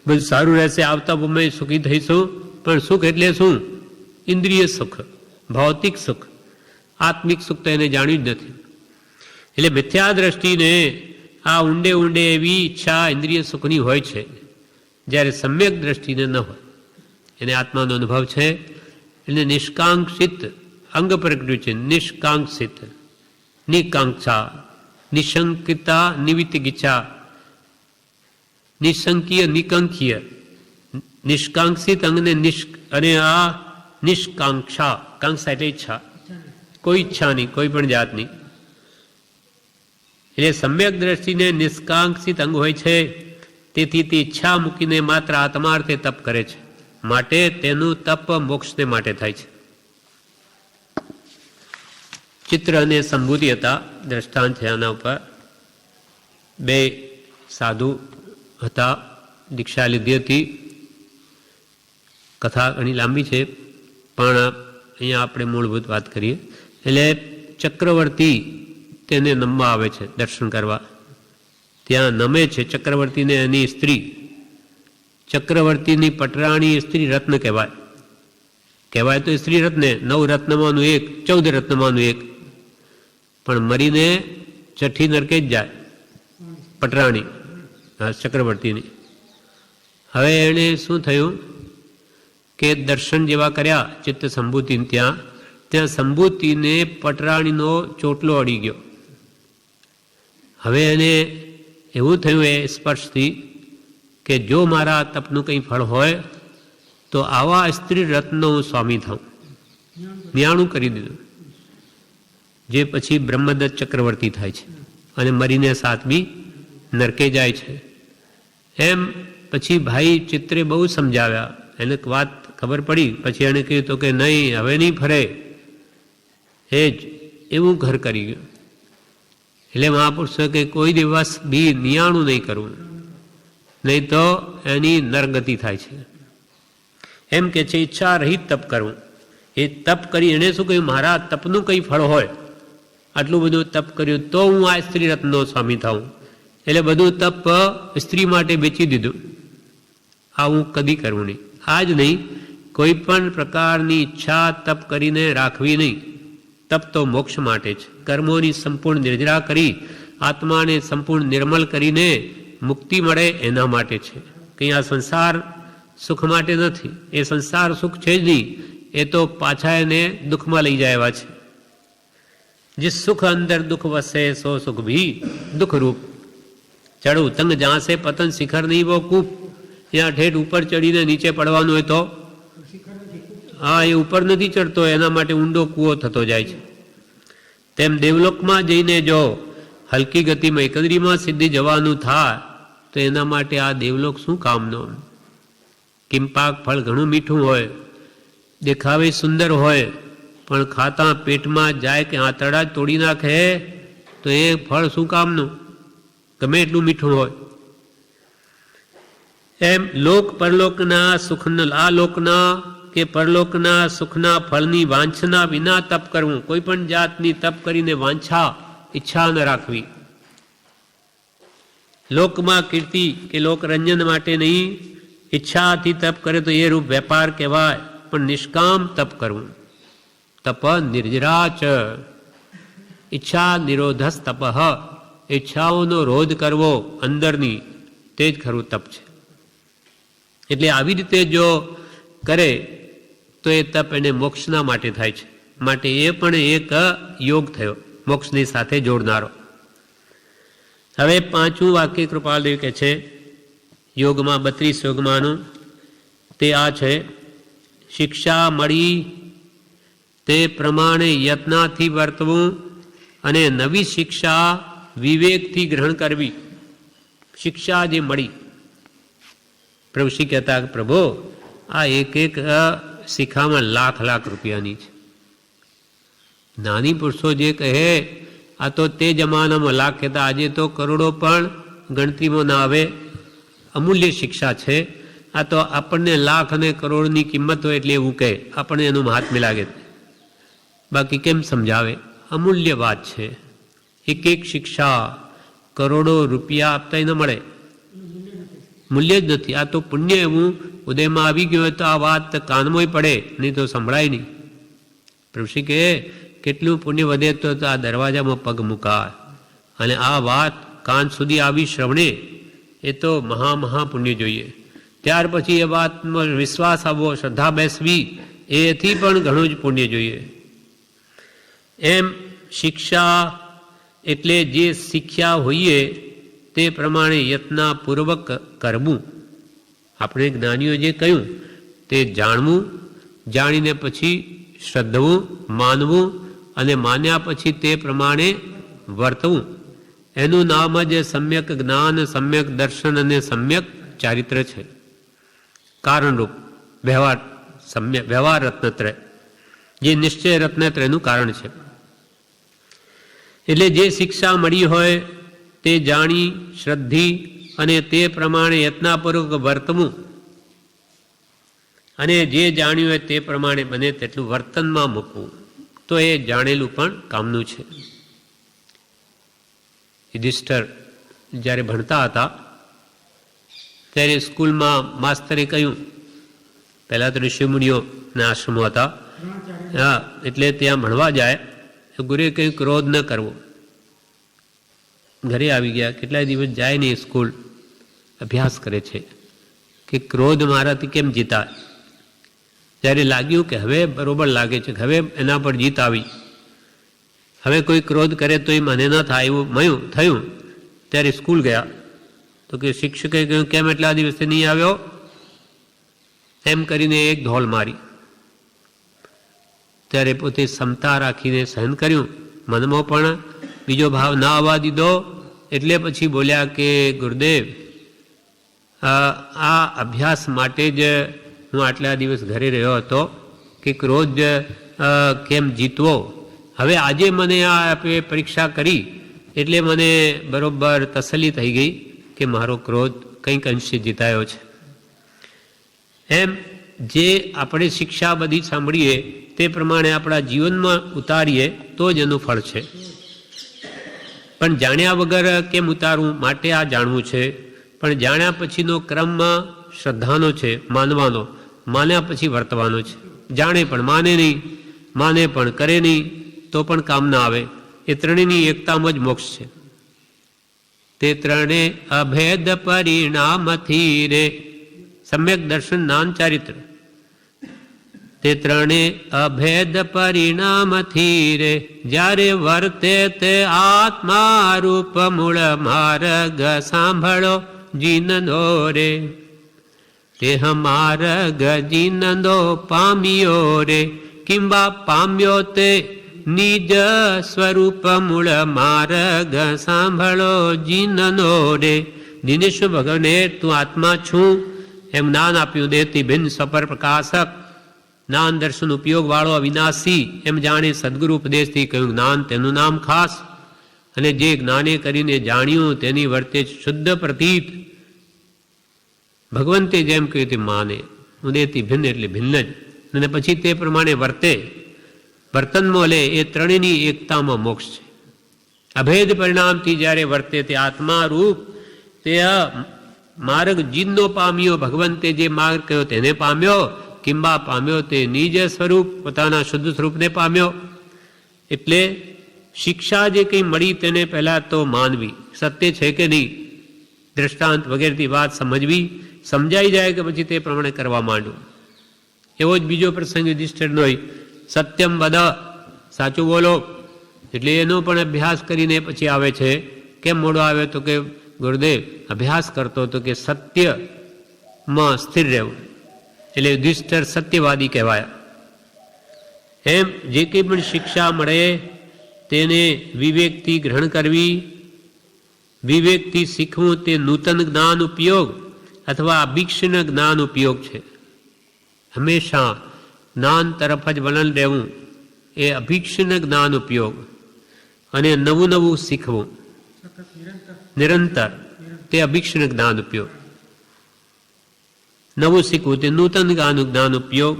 બધું સારું રહેશે, આવતા ભૂમય સુખી થઈશું. પણ સુખ એટલે શું? ઇન્દ્રિય સુખ, ભૌતિક સુખ. આત્મિક સુખ તો એને જાણ્યું જ નથી. એટલે મિથ્યા દ્રષ્ટિને આ ઊંડે ઊંડે એવી ઈચ્છા ઇન્દ્રિય સુખની હોય છે, જ્યારે સમ્યક દ્રષ્ટિને ન હોય. એને આત્માનો અનુભવ છે. એને નિષ્કાંક્ષિત અંગ પ્રગટ્યું છે. નિષ્કાંક્ષિત, નિકાંક્ષા, નિશંકિતા, નિવિતિગીચા, નિશંકીય, નિકંકીય. નિષ્કાંક્ષિત અંગને અને આ નિષ્કાંક્ષા. કાંક્ષા એટલે ઈચ્છા, કોઈ ઈચ્છા નહીં, કોઈ પણ જાતની. એટલે સમ્યક દ્રષ્ટિને નિષ્કાંક્ષિત અંગ હોય છે, તેથી તે ઈચ્છા મૂકીને માત્ર આત્માર્થે તપ કરે છે. માટે તેનું તપ મોક્ષને માટે થાય છે. ચિત્ર અને સંભૂતિ હતા દ્રષ્ટાંત છે આના ઉપર. બે સાધુ હતા, દીક્ષા લીધી હતી. કથા ઘણી લાંબી છે, પણ અહીંયા આપણે મૂળભૂત વાત કરીએ. એટલે ચક્રવર્તી તેને નમવા આવે છે દર્શન કરવા. ત્યાં નમે છે ચક્રવર્તીને એની સ્ત્રી. ચક્રવર્તીની પટરાણી સ્ત્રી રત્ન કહેવાય. કહેવાય તો સ્ત્રી રત્ને 9 રત્નમાંનું એક, 14 રત્નમાંનું એક. પણ મરીને છઠ્ઠી નરકે જ જાય પટરાણી ચક્રવર્તીની. હવે એણે શું થયું કે દર્શન જેવા કર્યા ચિત્ત સંભૂતિ, ત્યાં સંભૂતિને પટરાણીનો ચોટલો અડી ગયો. હવે એને એવું થયું એ સ્પર્શથી કે જો મારા તપનું કંઈ ફળ હોય તો આવા સ્ત્રી રત્નનો હું સ્વામી થાઉં. નિયાણું કરી દીધું. જે પછી બ્રહ્મદત્ત ચક્રવર્તી થાય છે અને મરીને 7મી નરકે જાય છે. એમ પછી ભાઈ ચિત્રે બહુ સમજાવ્યા, એને વાત ખબર પડી, પછી એણે કહ્યું તો કે નહીં, હવે નહીં ફરે, એ જ એવું ઘર કરી ગયું. એટલે મહાપુરુષો કે કોઈ દિવસ બી નિયાણું નહીં કરવું, નહીં તો એની નરગતિ થાય છે. એમ કે છે ઈચ્છા રહિત તપ કરવું. એ તપ કરી એણે શું કહ્યું, મારા તપનું કંઈ ફળ હોય, આટલું બધું તપ કર્યું તો હું આ સ્ત્રી રત્નનો સ્વામી થાઉં, એટલે બધું તપ સ્ત્રી માટે વેચી દીધું. આ હું કદી કરવું નહીં. આ જ નહીં, કોઈ પણ પ્રકારની ઈચ્છા તપ કરીને રાખવી નહીં. તપ તો મોક્ષ માટે છે. કર્મોની સંપૂર્ણ નિર્જરા કરી આત્માને સંપૂર્ણ નિર્મલ કરીને મુક્તિ મળે એના માટે છે. કંઈ આ સંસાર સુખ માટે નથી. એ સંસાર સુખ છે જ નહીં, એ તો પાછા એને દુઃખમાં લઈ જાય એવા છે. जिस सुख अंदर दुख वसे सो सुख भी दुख रूप. चढ़ उतंग जहां से पतन शिखर नहीं वो कूप. यहाँ ठेठ ઉપર ચડીને નીચે પડવાનું હોય તો હા, એ ઉપર નથી ચડતો, એના માટે ઊંડો કૂવો થતો જાય છે. તેમ દેવલોકમાં જઈને જો હલકી ગતિમાં એકદરીમાં સિદ્ધિ જવાનું થાય તો એના માટે આ દેવલોક શું કામનો. કિંપાક ફળ ઘણું મીઠું હોય, દેખાવે સુંદર હોય, પણ ખાતા પેટમાં જાય કે આંતરડા જ તોડી નાખે તો એ ફળ શું કામનું, ગમે એટલું મીઠું હોય. એમ લોક પરલોકના સુખના, આ લોકના કે પરલોકના સુખના ફળની વાંછના વિના તપ કરવું. કોઈ પણ જાતની તપ કરીને વાંછા ઈચ્છા ન રાખવી. લોકમાં કીર્તિ કે લોકરંજન માટે નહીં, ઈચ્છાથી તપ કરે તો એ રૂપ વેપાર કહેવાય. પણ નિષ્કામ તપ કરવું. તપ નિર્જરા ચ ઈચ્છા નિરોધસ તપ. ઈચ્છાઓનો રોધ કરવો અંદરની, તે જ ખરું તપ છે. એટલે આવી રીતે જો કરે તો એ તપ એને મોક્ષના માટે થાય છે. માટે એ પણ એક યોગ થયો, મોક્ષની સાથે જોડનારો. હવે પાંચમું વાક્ય કૃપાલદેવ કહે છે યોગમાં 32 યોગમાંનું, તે આ છે શિક્ષા મળી તે પ્રમાણે યત્નાથી વર્તવું અને નવી શિક્ષા વિવેકથી ગ્રહણ કરવી. શિક્ષા જે મળી, પ્રભુશ્રી કહેતા પ્રભુ આ એક એક શિખામાં લાખ રૂપિયાની છે. નાની પુરુષો જે કહે આ તો તે જમાનામાં લાખ કહેતા, આજે તો કરોડો પણ ગણતરીમાં ના આવે. અમૂલ્ય શિક્ષા છે આ તો. આપણને લાખ અને કરોડની કિંમત હોય એટલે એવું કહે, આપણને એનું મહાત્મ્ય લાગે. બાકી કેમ સમજાવે? અમૂલ્ય વાત છે. એક એક શિક્ષા કરોડો રૂપિયા આપતા ન મળે, મૂલ્ય જ નથી. આ તો પુણ્ય એવું ઉદયમાં આવી ગયું હોય તો આ વાત કાનમોય પડે, નહીં તો સંભળાય નહીં. પ્રભુશ્રી કહે કેટલું પુણ્ય વધે તો આ દરવાજામાં પગ મુકાય. અને આ વાત કાન સુધી આવી શ્રવણે, એ તો મહા પુણ્ય જોઈએ. ત્યાર પછી એ વાતમાં વિશ્વાસ આવવો, શ્રદ્ધા બેસવી, એથી પણ ઘણું જ પુણ્ય જોઈએ. એમ શિક્ષા એટલે જે શીખ્યા હોઈએ તે પ્રમાણે યત્નપૂર્વક કરવું. આપણે જ્ઞાનીઓ જે કહ્યું તે જાણવું, જાણીને પછી શ્રદ્ધવું, માનવું, અને માન્યા પછી તે પ્રમાણે વર્તવું. એનું નામ જ સમ્યક જ્ઞાન, સમ્યક દર્શન અને સમ્યક ચારિત્ર છે. કારણરૂપ વ્યવહાર રત્નત્રય, જે નિશ્ચય રત્નત્રયનું કારણ છે. એટલે જે શિક્ષા મળી હોય તે જાણી, શ્રદ્ધી અને તે પ્રમાણે યત્નપૂર્વક વર્તવું, અને જે જાણ્યું હોય તે પ્રમાણે બને તેટલું વર્તનમાં મૂકવું, તો એ જાણેલું પણ કામનું છે. યુધિષ્ઠિર જ્યારે ભણતા હતા ત્યારે સ્કૂલમાં માસ્તરે કહ્યું, પહેલાં તો ઋષિમુનિઓના આશ્રમો હતા, હા, એટલે ત્યાં ભણવા જાય, ગુરુએ કહ્યું ક્રોધ ન કરવો. ઘરે આવી ગયા, કેટલાય દિવસ જાય નહીં સ્કૂલ, અભ્યાસ કરે છે કે ક્રોધ મારાથી કેમ જીતાય. જ્યારે લાગ્યું કે હવે બરોબર લાગે છે, હવે એના પર જીત આવી, હવે કોઈ ક્રોધ કરે તો એ મને ન થાય એવું થયું, ત્યારે સ્કૂલ ગયા તો કે શિક્ષકે કહ્યું કેમ એટલા દિવસથી નહીં આવ્યો? એમ કરીને એક ધોલ મારી. ત્યારે પોતે ક્ષમતા રાખીને સહન કર્યું, મનમાં પણ બીજો ભાવ ના આવવા દીધો, એટલે પછી બોલ્યા કે ગુરુદેવ, આ અભ્યાસ માટે જ હું આટલા દિવસ ઘરે રહ્યો હતો કે ક્રોધ કેમ જીતવો. હવે આજે મને આ પરીક્ષા કરી એટલે મને બરોબર તસલ્લી થઈ ગઈ કે મારો ક્રોધ કંઈક અંશે જીતાયો છે. એમ જે આપણે શિક્ષા બધી સાંભળીએ તે પ્રમાણે આપણા જીવનમાં ઉતારીએ તો જ એનું ફળ છે. પણ જાણ્યા વગર કેમ ઉતારવું, માટે આ જાણવું છે. પણ જાણ્યા પછીનો ક્રમમાં શ્રદ્ધાનો છે, માનવાનો, માન્યા પછી વર્તવાનો છે. જાણે પણ માને નહીં, માને પણ કરે નહીં તો પણ કામ ના આવે. એ ત્રણેયની એકતામાં જ મોક્ષ છે. તે ત્રણે અભેદ પરિણામથી રે, સમ્યક દર્શન નામ ચારિત્ર. તે ત્રણે અભેદ પરિણામથી રે, જ્યારે વર્તે તે આત્મા રૂપ મૂળ માર્ગ સાંભળો જીનનો રે. તે માર્ગ જીનનો પામ્યો રે, કિંબા પામ્યો તે નિજ સ્વરૂપ મૂળ માર્ગ સાંભળો જીનનો રે. દિનેશ્વર ભગવાને તું આત્મા છું એમ જ્ઞાન આપ્યું. દેહથી ભિન્ન સ્વપર પ્રકાશક, જ્ઞાન દર્શન ઉપયોગ વાળો અવિનાશી એમ જાણે સદગુરુ ઉપદેશથી કહ્યું જ્ઞાન તેનું નામ ખાસ. અને જે જ્ઞાને કરીને જાણ્યું તેની વર્તે શુદ્ધ પ્રતીત. ભગવંતે જેમ કહ્યું તે માને. ઉદયથી ભિન્ન એટલે ભિન્ન જ. અને પછી તે પ્રમાણે વર્તે, વર્તનમાં લે. એ ત્રણેયની એકતામાં મોક્ષ છે. અભેદ પરિણામથી જ્યારે વર્તે તે આત્મા રૂપ તે માર્ગ જીનનો પામ્યો. ભગવંતે જે માર્ગ કહ્યો તેને પામ્યો, કિંબા પામ્યો તે નિજ સ્વરૂપ પોતાના શુદ્ધ સ્વરૂપને પામ્યો. એટલે શિક્ષા જે કંઈ મળી તેને પહેલાં તો માનવી, સત્ય છે કે નહીં, દ્રષ્ટાંત વગેરેથી વાત સમજવી. સમજાઈ જાય કે પછી તે પ્રમાણે કરવા માંડવું. એવો જ બીજો પ્રસંગ યુધિષ્ઠિરનો, સત્યમ વદ, સાચું બોલો. એટલે એનો પણ અભ્યાસ કરીને પછી આવે છે. કેમ મોડો આવે તો કે ગુરુદેવ અભ્યાસ કરતો હતો કે સત્યમાં સ્થિર રહેવું. એટલે યુધિષ્ઠિર સત્યવાદી કહેવાયા. એમ જે કંઈ પણ શિક્ષા મળે તેને વિવેકથી ગ્રહણ કરવી, વિવેકથી શીખવું. તે નૂતન જ્ઞાન ઉપયોગ અથવા અભિક્ષણ જ્ઞાન ઉપયોગ છે. હંમેશા જ્ઞાન તરફ જ વલણ રહેવું એ અભિક્ષણ જ્ઞાન ઉપયોગ. અને નવું નવું શીખવું નિરંતર, તે અભિક્ષણ જ્ઞાન ઉપયોગ. નવું શીખવું તે નૂતન જ્ઞાન ઉપયોગ.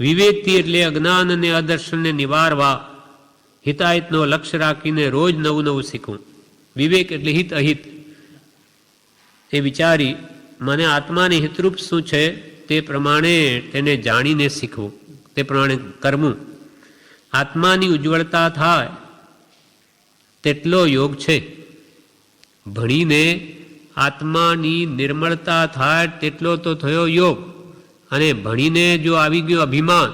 વિવેકથી એટલે અજ્ઞાન અને અદર્શનને નિવારવા, હિતાહિતનો લક્ષ્ય રાખીને રોજ નવું નવું શીખવું. વિવેક એટલે હિત અહિત એ વિચારી મને આત્માને હિતરૂપ શું છે તે પ્રમાણે તેને જાણીને શીખવું, તે પ્રમાણે કરવું. આત્માની ઉજ્જવળતા થાય તેટલો યોગ છે. ભણીને આત્માની નિર્મળતા થાય તેટલો તો થયો યોગ. અને ભણીને જો આવી ગયો અભિમાન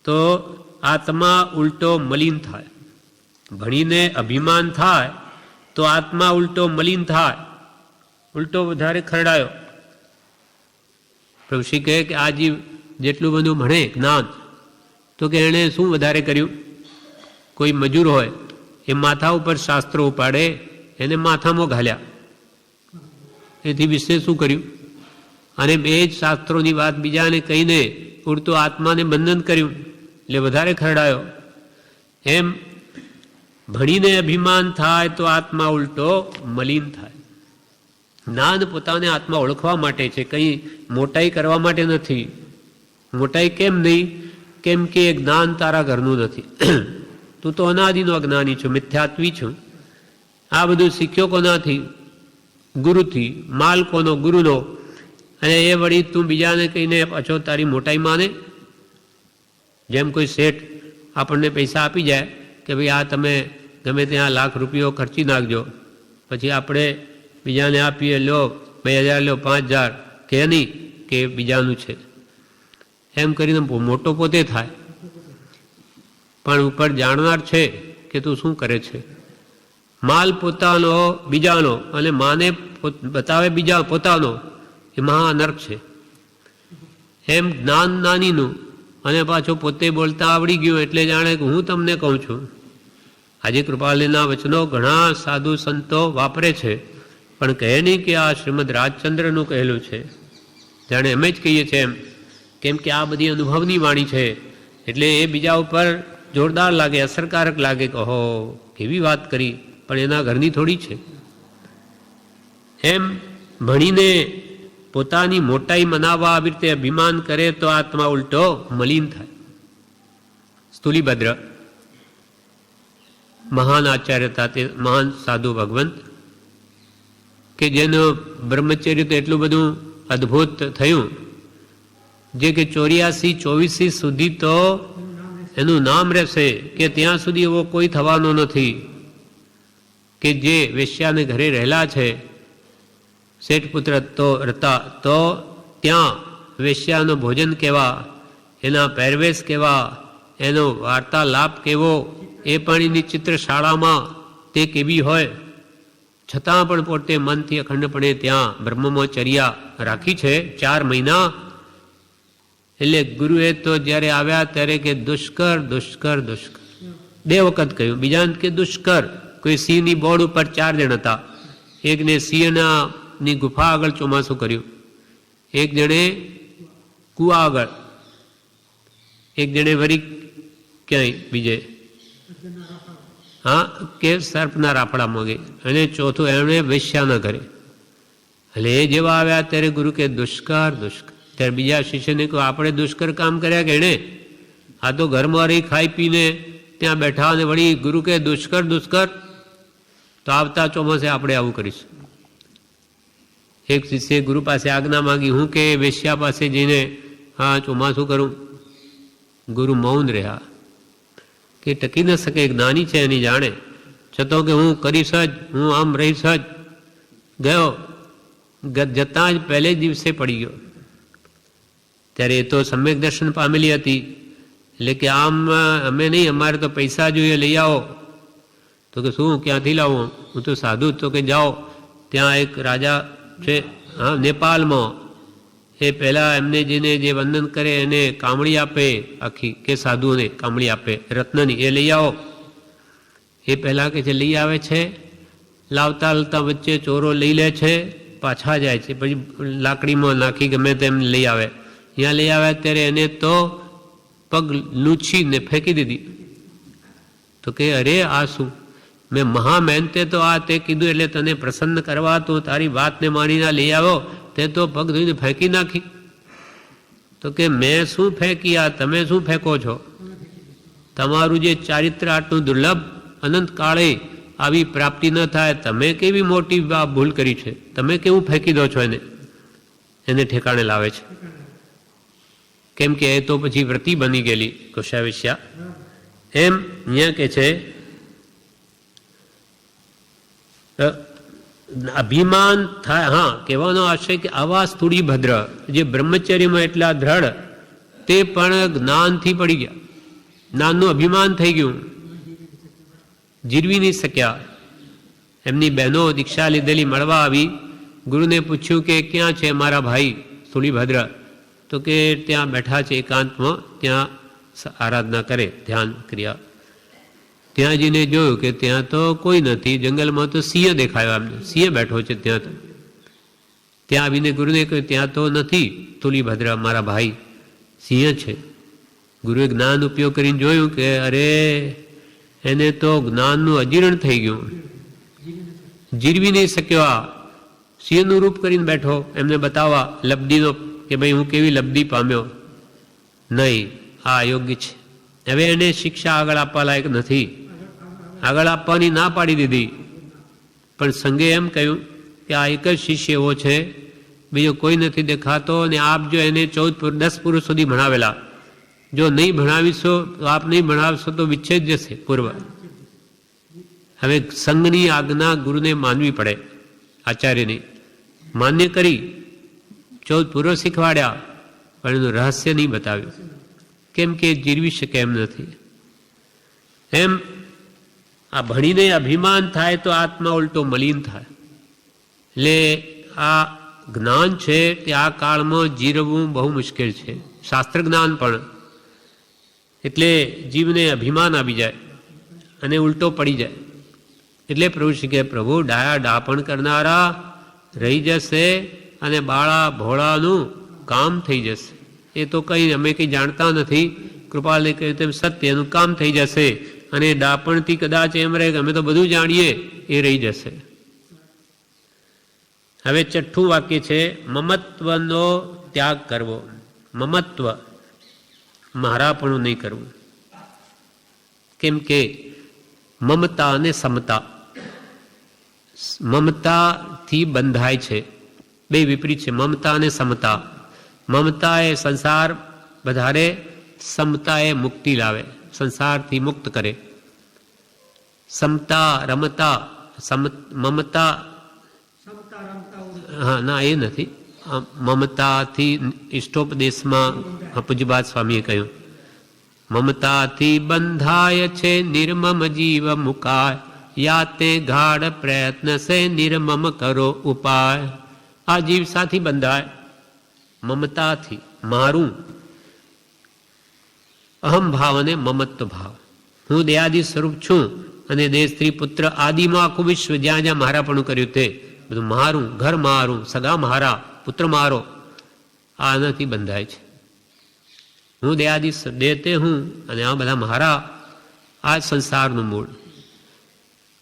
તો આત્મા ઉલટો મલિન થાય. ભણીને અભિમાન થાય તો આત્મા ઉલટો મલિન થાય, ઉલટો વધારે ખરડાયો. પ્રભુ શ્રી કહે કે આ જીવ જેટલું બધું ભણે જ્ઞાન તો કે એણે શું વધારે કર્યું. કોઈ મજૂર હોય એ માથા ઉપર શાસ્ત્રો ઉપાડે, એને માથામાં ઘાલ્યા, એથી વિશેષ શું કર્યું. અને બે જ શાસ્ત્રોની વાત બીજાને કહીને ઉડતો આત્માને બંધન કર્યું, એટલે વધારે ખરડાયો. એમ ભણીને અભિમાન થાય તો આત્મા ઉલટો મલિન થાય. જ્ઞાન પોતાને આત્મા ઓળખવા માટે છે, કંઈ મોટાઈ કરવા માટે નથી. મોટાઈ કેમ નહીં? કેમ કે એ જ્ઞાન તારા ઘરનું નથી. તું તો અનાદિનો અજ્ઞાની છો, મિથ્યાત્વી છું. આ બધું શીખ્યો કોનાથી? ગુરુથી. માલ કોનો? ગુરુનો. અને એ વળી તું બીજાને કહીને પાછો તારી મોટાઈ માને. જેમ કોઈ શેઠ આપણને પૈસા આપી જાય કે ભાઈ આ તમે ગમે ત્યાં લાખ રૂપિયો ખર્ચી નાખજો, પછી આપણે બીજાને આપીએ, લો 2000, લો 5000, કે નહીં કે બીજાનું છે, એમ કરીને મોટો પોતે થાય. પણ ઉપર જાણનાર છે કે તું શું કરે છે. માલ પોતાનો બીજાનો અને માને બતાવે બીજા પોતાનો, એ મહા અનર્ક છે. એમ જ્ઞાન નાનીનું અને પાછો પોતે બોલતા આવડી ગયું એટલે જાણે કે હું તમને કહું છું. આજે કૃપાલના વચનો ઘણા સાધુ સંતો વાપરે છે, પણ કહે નહીં કે આ શ્રીમદ રાજચંદ્રનું કહેલું છે. જાણે અમે જ કહીએ છીએ એમ, કેમ કે આ બધી અનુભવની વાણી છે, એટલે એ બીજા ઉપર જોરદાર લાગે, અસરકારક લાગે કે ઓહો કેવી વાત કરી, પણ એના ઘરની થોડી છે. એમ ભણીને પોતાની મોટાઈ મનાવવા આવી રીતે અભિમાન કરે તો આત્મા ઉલટો મલિન થાય. સ્થૂલીભદ્ર મહાન આચાર્ય હતા, તે મહાન સાધુ ભગવંત કે જેનું બ્રહ્મચર્ય તો એટલું બધું અદ્ભુત થયું, જે કે 84-24 સુધી તો એનું નામ રહેશે કે ત્યાં સુધી એવો કોઈ થવાનો નથી કે જે વેશ્યાને ઘરે રહેલા છે, શેઠ પુત્ર તો હતા, તો ત્યાં વેશ્યાનું ભોજન કેવા, એના પહેરવેશ કેવા, એનો વાર્તાલાપ કેવો, એ પણ એની ચિત્રશાળામાં તે કેવી હોય, છતાં પણ પોતે મનથી અખંડપણે ત્યાં બ્રહ્મચર્યા રાખી છે 4 મહિના. એટલે ગુરુએ તો જ્યારે આવ્યા ત્યારે કે દુષ્કર દુષ્કર દુષ્કર 2 વખત કહ્યું, બીજાને કે દુષ્કર. કોઈ સિંહની બોર્ડ ઉપર 4 જણ હતા, એકને સિંહની ગુફા આગળ ચોમાસું કર્યું, એક જણે કુવા આગળ, એક જણે વરી ક્યાંય બીજે હા કે સર્પના રાફડામાં ગઈ, અને ચોથું એમણે વેશ્યાના ઘરે. એટલે એ જેવા આવ્યા ત્યારે ગુરુ કે દુષ્કર દુષ્કર. ત્યારે બીજા શિષ્યને કહ્યું આપણે દુષ્કર કામ કર્યા કે એણે? આ તો ઘરમાં રહી ખાઈ પીને ત્યાં બેઠા, અને વળી ગુરુ કે દુષ્કર દુષ્કર. તો આવતા ચોમાસે આપણે આવું કરીશું. એક શિષ્યે ગુરુ પાસે આજ્ઞા માંગી, હું કે વેશ્યા પાસે જઈને હા ચોમાસું કરું. ગુરુ મૌન રહ્યા, કે ટકી ન શકે, જ્ઞાની છે એની જાણે, છતાં કે હું કરીશ જ, હું આમ રહીશ જ. ગયો, જતાં જ પહેલે દિવસે પડી ગયો. ત્યારે એ તો સમ્યક દર્શન પામેલી હતી, એટલે કે આમ અમે નહીં, અમારે તો પૈસા જોઈએ, લઈ આવો. તો કે શું ક્યાંથી લાવો? હું તો સાધુ. તો કે જાઓ, ત્યાં એક રાજા છે હા નેપાળમાં, એ પહેલાં એમને જેને જે વંદન કરે એને કામળી આપે, આખી કે સાધુઓને કામળી આપે રત્નની, એ લઈ આવો. એ પહેલાં કે છે લઈ આવે છે, લાવતા લાવતા વચ્ચે ચોરો લઈ લે છે, પાછા જાય છે, પછી લાકડીમાં નાખી ગમે તેમ લઈ આવે. અહીંયા લઈ આવ્યા ત્યારે એને તો પગ લૂછીને ફેંકી દીધી. તો કે અરે આ શું? મેં મહામહેનતે તો આ તે કીધું એટલે તને પ્રસન્ન કરવા તો તારી વાતને માનીને લઈ આવ્યો, તે તો પગ ધોઈને ફેંકી નાખી. તો કે મેં શું ફેંકી, આ તમે શું ફેંકો છો? તમારું જે ચારિત્ર આટલું દુર્લભ, અનંત કાળે આવી પ્રાપ્તિ ન થાય, તમે કેવી મોટી ભૂલ કરી છે, તમે કેવું ફેંકી દો છો એને ઠેકાણે લાવે છે. કેમ કે એ તો પછી વ્રતિ બની ગયેલી કુશાવેશ્યા. એમ અહીંયા કે છે અભિમાન થાય. હા, કહેવાનો આશય કે આવા સ્થૂળીભદ્ર જે બ્રહ્મચર્યમાં એટલા દ્રઢ, તે પણ જ્ઞાનથી પડી ગયા, જ્ઞાનનું અભિમાન થઈ ગયું, જીરવી નહીં શક્યા. એમની બહેનો દીક્ષા લીધેલી મળવા આવી, ગુરુને પૂછ્યું કે ક્યાં છે મારા ભાઈ સ્થૂળીભદ્ર? તો કે ત્યાં બેઠા છે એકાંતમાં, ત્યાં આરાધના કરે, ધ્યાન ક્રિયા. ત્યાં જઈને જોયું કે ત્યાં તો કોઈ નથી, જંગલમાં તો સિંહ દેખાયો એમને, સિંહ બેઠો છે ત્યાં. તો ત્યાં આવીને ગુરુને કહ્યું ત્યાં તો નથી સ્થૂલીભદ્ર મારા ભાઈ, સિંહ છે. ગુરુએ જ્ઞાન ઉપયોગ કરીને જોયું કે અરે એને તો જ્ઞાનનું અજીર્ણ થઈ ગયું, જીરવી નહીં શક્યો. આ સિંહનું રૂપ કરીને બેઠો, એમને બતાવવા લબ્ધિનો કે ભાઈ હું કેવી લબ્ધિ પામ્યો. નહીં, આ અયોગ્ય છે. હવે એને શિક્ષા આગળ આપવા લાયક નથી, આગળ આપવાની ના પાડી દીધી. પણ સંઘે એમ કહ્યું કે આ એક જ શિષ્ય એવો છે, બીજો કોઈ નથી દેખાતો, અને આપ જો એને 10 પુરુષ સુધી ભણાવેલા, જો નહીં ભણાવીશો તો આપ નહીં ભણાવશો તો વિચ્છેદ જશે પૂર્વ. હવે સંઘની આજ્ઞા ગુરુને માનવી પડે, આચાર્યની માન્ય કરી 14 પુરુષ શીખવાડ્યા, પણ એનું રહસ્ય નહીં બતાવ્યું, કેમ કે જીરવી શકે એમ નથી. એમ આ ભણીને અભિમાન થાય તો આત્મા ઉલટો મલિન થાય. એટલે આ જ્ઞાન છે તે આ કાળમાં જીરવવું બહુ મુશ્કેલ છે, શાસ્ત્ર જ્ઞાન પણ. એટલે જીવને અભિમાન આવી જાય. અને ઉલટો પડી જાય. એટલે પ્રભુ શ્રી કહે, પ્રભુ ડાયા ડાપણ કરનારા રહી જશે અને બાળા ભોળાનું કામ થઈ જશે. એ તો કંઈ અમે કંઈ જાણતા નથી. કૃપાલે કહ્યું તેમ સત્યનું કામ થઈ જશે અને ડાપણથી કદાચ એમ રહે કે અમે તો બધું જાણીએ, એ રહી જશે. હવે છઠ્ઠું વાક્ય છે મમત્વનો ત્યાગ કરવો. મમત્વ, મારાપણું નહીં કરવું. કેમ કે મમતા અને સમતા, મમતાથી બંધાય છે, બે વિપરીત છે. મમતા અને સમતા. મમતા એ સંસાર વધારે, સમતા એ મુક્તિ લાવે, સંસારથી મુક્ત કરે. સમતા રમતા, મમતા, હા ના એ નથી. મમતાથી ઇષ્ટોપદેશમાં પૂજ્યપાદ સ્વામીએ કહ્યું, મમતાથી બંધાય છે નિર્મમ જીવ મુકાય, યાતે ગાઢ પ્રયત્ન સે નિર્મમ કરો ઉપાય. આ જીવ સાથી બંધાય મમતાથી, મારું અહમ ભાવ અને મમત્વ ભાવ. હું દેહાદિ સ્વરૂપ છું અને દેહ સ્ત્રી પુત્ર આદિમાં આખું વિશ્વ જ્યાં જ્યાં મારાપણું કર્યું તે બધું મારું, ઘર મારું, સગા મારા, પુત્ર મારો, આ નથી બંધાય છે. હું દેહાદિ દેહ તે હું અને આ બધા મારા, આ સંસારનું મૂળ.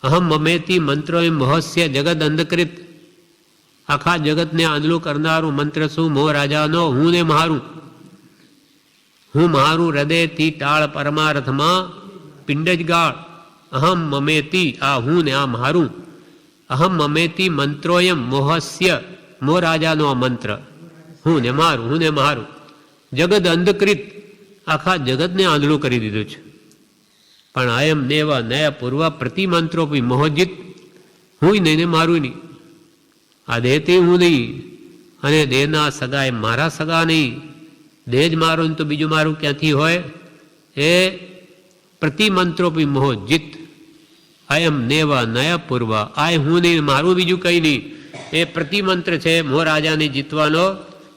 અહમ મમેતી મંત્રો એ મોહસ્ય જગત અંધકૃત. આખા જગતને આંધળું કરનારું મંત્ર શું? મોહ રાજાનો હું ને મારું. હું મારું હૃદયથી ટાળ પરમાર્થમાં પિંડ જ ગાળ. અહમ મમેતી, આ હું ને આ મારું. અહમ મમેતી મંત્રોયમ મોહસ્ય, મોહ રાજાનો આ મંત્ર. હું ને મારું, હું ને મારું. જગત અંધકૃત, આખા જગતને આંધળું કરી દીધું છે. પણ અયમ નેવ નય પૂર્વ પ્રતિમંત્રોપી મોહજિત. હું નહીં ને મારું નહીં. આ દેહ તે હું નહીં અને દેહના સગા એ મારા સગા નહીં. દેહ જ મારો તો બીજું મારું ક્યાંથી હોય? એ પ્રતિમંત્રોપી મોહજિત. અયમ નેવ નય પૂર્વ, આ હું નહીં મારું બીજું કંઈ નહીં. એ પ્રતિમંત્ર છે મોહ રાજાને જીતવાનો.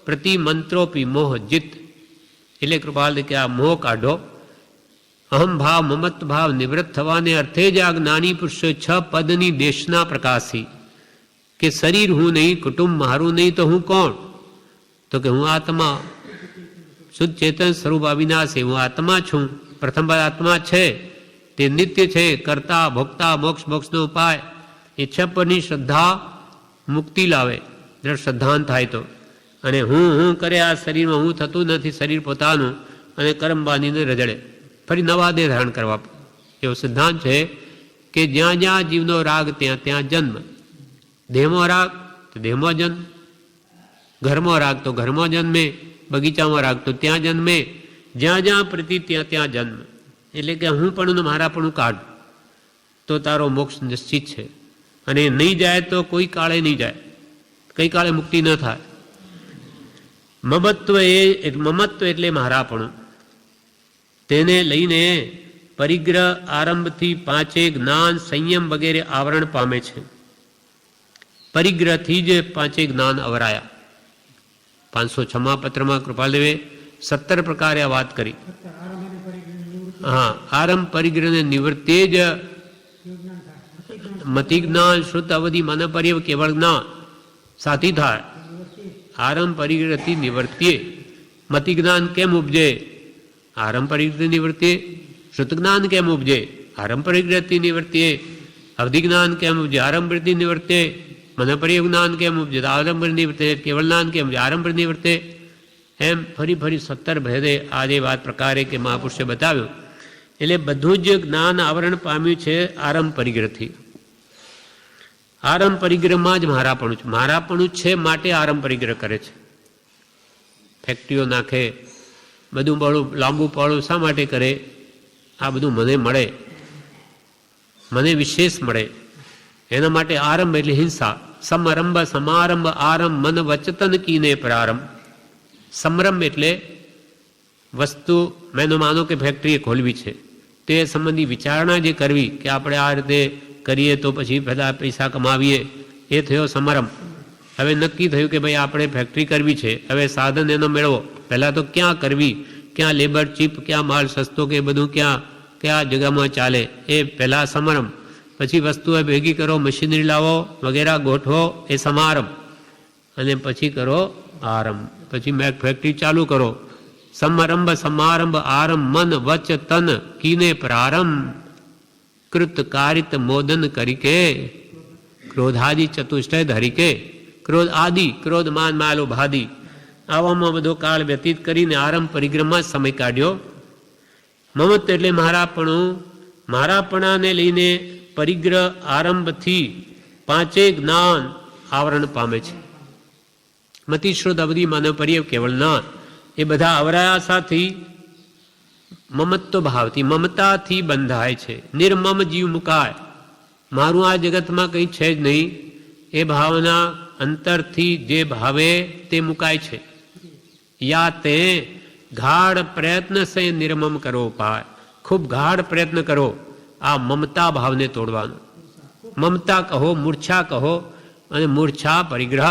પ્રતિમંત્રોપી મોહજિત. એટલે કૃપાલ કે આ મોહ કાઢો. અહમ ભાવ મમત ભાવ નિવૃત્ત થવાને અર્થે જ આ જ્ઞાની પુરુષો 6 પદની દેશના પ્રકાશી. કે શરીર હું નહીં, કુટુંબ મારું નહીં, તો હું કોણ? તો કે હું આત્મા, શુદ્ધ ચેતન સ્વરૂપ અવિનાશી. હું આત્મા છું. પ્રથમ પદ આત્મા છે, તે નિત્ય છે, કરતા ભોગતા મોક્ષ મોક્ષનો ઉપાય. એ 6 પદની શ્રદ્ધા મુક્તિ લાવે, જરા શ્રદ્ધાંત થાય તો. અને હું કરે આ શરીરમાં હું થતું નથી, શરીર પોતાનું, અને કર્મ બાંધીને રજડે, ફરી નવા દેહ ધારણ કરવા. એવો સિદ્ધાંત છે કે જ્યાં જ્યાં જીવનો રાગ ત્યાં ત્યાં જન્મ. દેહમાં રાગ તો દેહમાં જન્મ, ઘરમાં રાગ તો ઘરમાં જન્મે, બગીચામાં રાગ તો ત્યાં જન્મે, જ્યાં જ્યાં પ્રતિ ત્યાં ત્યાં જન્મ. એટલે કે હું પણ મારા પણ કાઢ તો તારો મોક્ષ નિશ્ચિત છે. અને નહીં જાય તો કોઈ કાળે નહીં જાય, કઈ કાળે મુક્તિ ન થાય. મમત્વ એટલે મારાપણું. તેને લઈને પરિગ્રહ આરંભથી 5 જ્ઞાન સંયમ વગેરે આવરણ પામે છે. પરિગ્રહથી જ 5 જ્ઞાન અવરાયા. 506મા પત્રમાં કૃપાલદેવે 17 પ્રકારે આ વાત કરી. હા, આરંભ પરિગ્રહને નિવૃત્તિ જ મતિ જ્ઞાન શ્રુત અવધિ મન પર્યવ કેવળ જ્ઞાન સાથી થાય. આરંભ પરિગ્રહથી નિવૃત્તિએ. મતિ જ્ઞાન કેમ ઉપજે? આરંભ પરિગ્રહથી નિવૃત્તિએ. શ્રુત જ્ઞાન કેમ ઉપજે? આરંભ પરિગ્રહથી નિવૃત્તિએ. અવધિ જ્ઞાન કેમ ઉપજે? આરંભ પરિગ્રહથી નિવૃત્તિએ. મન પર્યવ જ્ઞાન કેમ ઉપજે? આરંભ નિવૃત્તે. કેવળ જ્ઞાન કેમ ઉપજે? આરંભ નિવૃત્તે. એમ ફરી 17 ભેદે આ જે વાત પ્રકારે કે મહાપુરુષે બતાવ્યું. એટલે બધું જ જ્ઞાન આવરણ પામ્યું છે આરંભ પરિગ્રહથી. આરંભ પરિગ્રહમાં જ મારાપણું છે. મારાપણું છે માટે આરંભ પરિગ્રહ કરે છે. ફેક્ટરીઓ નાખે, બધું બળું લાંબુ પાળું શા માટે કરે? આ બધું મને મળે, મને વિશેષ મળે, એના માટે આરંભ એટલે હિંસા. સમરંભ સમારંભ આરંભ મન વચતન કીને પ્રારંભ. સમરંભ એટલે વસ્તુ, મેં માનો કે ફેક્ટરી ખોલવી છે, તે સંબંધી વિચારણા જે કરવી કે આપણે આ રીતે કરીએ તો પછી બધા પૈસા કમાવીએ, એ થયો સમારંભ. હવે નક્કી થયું કે ભાઈ આપણે ફેક્ટરી કરવી છે, હવે સાધન એનો મેળવો. પહેલાં તો ક્યાં કરવી, ક્યાં લેબર ચીપ, ક્યાં માલ સસ્તો, કે બધું ક્યાં કયા જગ્યામાં ચાલે એ પહેલાં સમારંભ, પછી વસ્તુઓ ભેગી કરો, મશીનરી લાવો વગેરે ગોઠવો એ સમારંભ, અને પછી કરો આરંભ, પછી ફેક્ટરી ચાલુ કરો. સમારંભ સમારંભ આરંભ મન વચ તન કીને પ્રારંભ કૃત કારિત મોદન કરીકે ક્રોધાદિ ચતુષ્ટય ધરીકે. ક્રોધ આદિ, ક્રોધ માન માલો ભાદી, આવામાં બધો કાળ વ્યતીત કરીને આરંભ પરિગ્રહમાં સમય કાઢ્યો. મમત એટલે મારાપણું, મારાપણાને લઈને પરિગ્રહ આરંભથી પાંચે જ્ઞાન આવરણ પામે છે. મતિ શ્રોત અવધિ માનવ પર્યવ કેવળ ના, એ બધા અવરાયાસાથી મમત્વ ભાવથી, મમતાથી બંધાય છે. નિર્મમ જીવ મુકાય, મારું આ જગતમાં કંઈ છે જ નહીં, એ ભાવના અંતરથી જે ભાવે તે મુકાય છે. યા તે ગાઢ પ્રયત્ન સે નિર્મમ કરો ઉપાય, ખૂબ ગાઢ પ્રયત્ન કરો આ મમતા ભાવને તોડવાનો. મમતા કહો, મૂર્છા કહો, અને મૂર્છા પરિગ્રહ.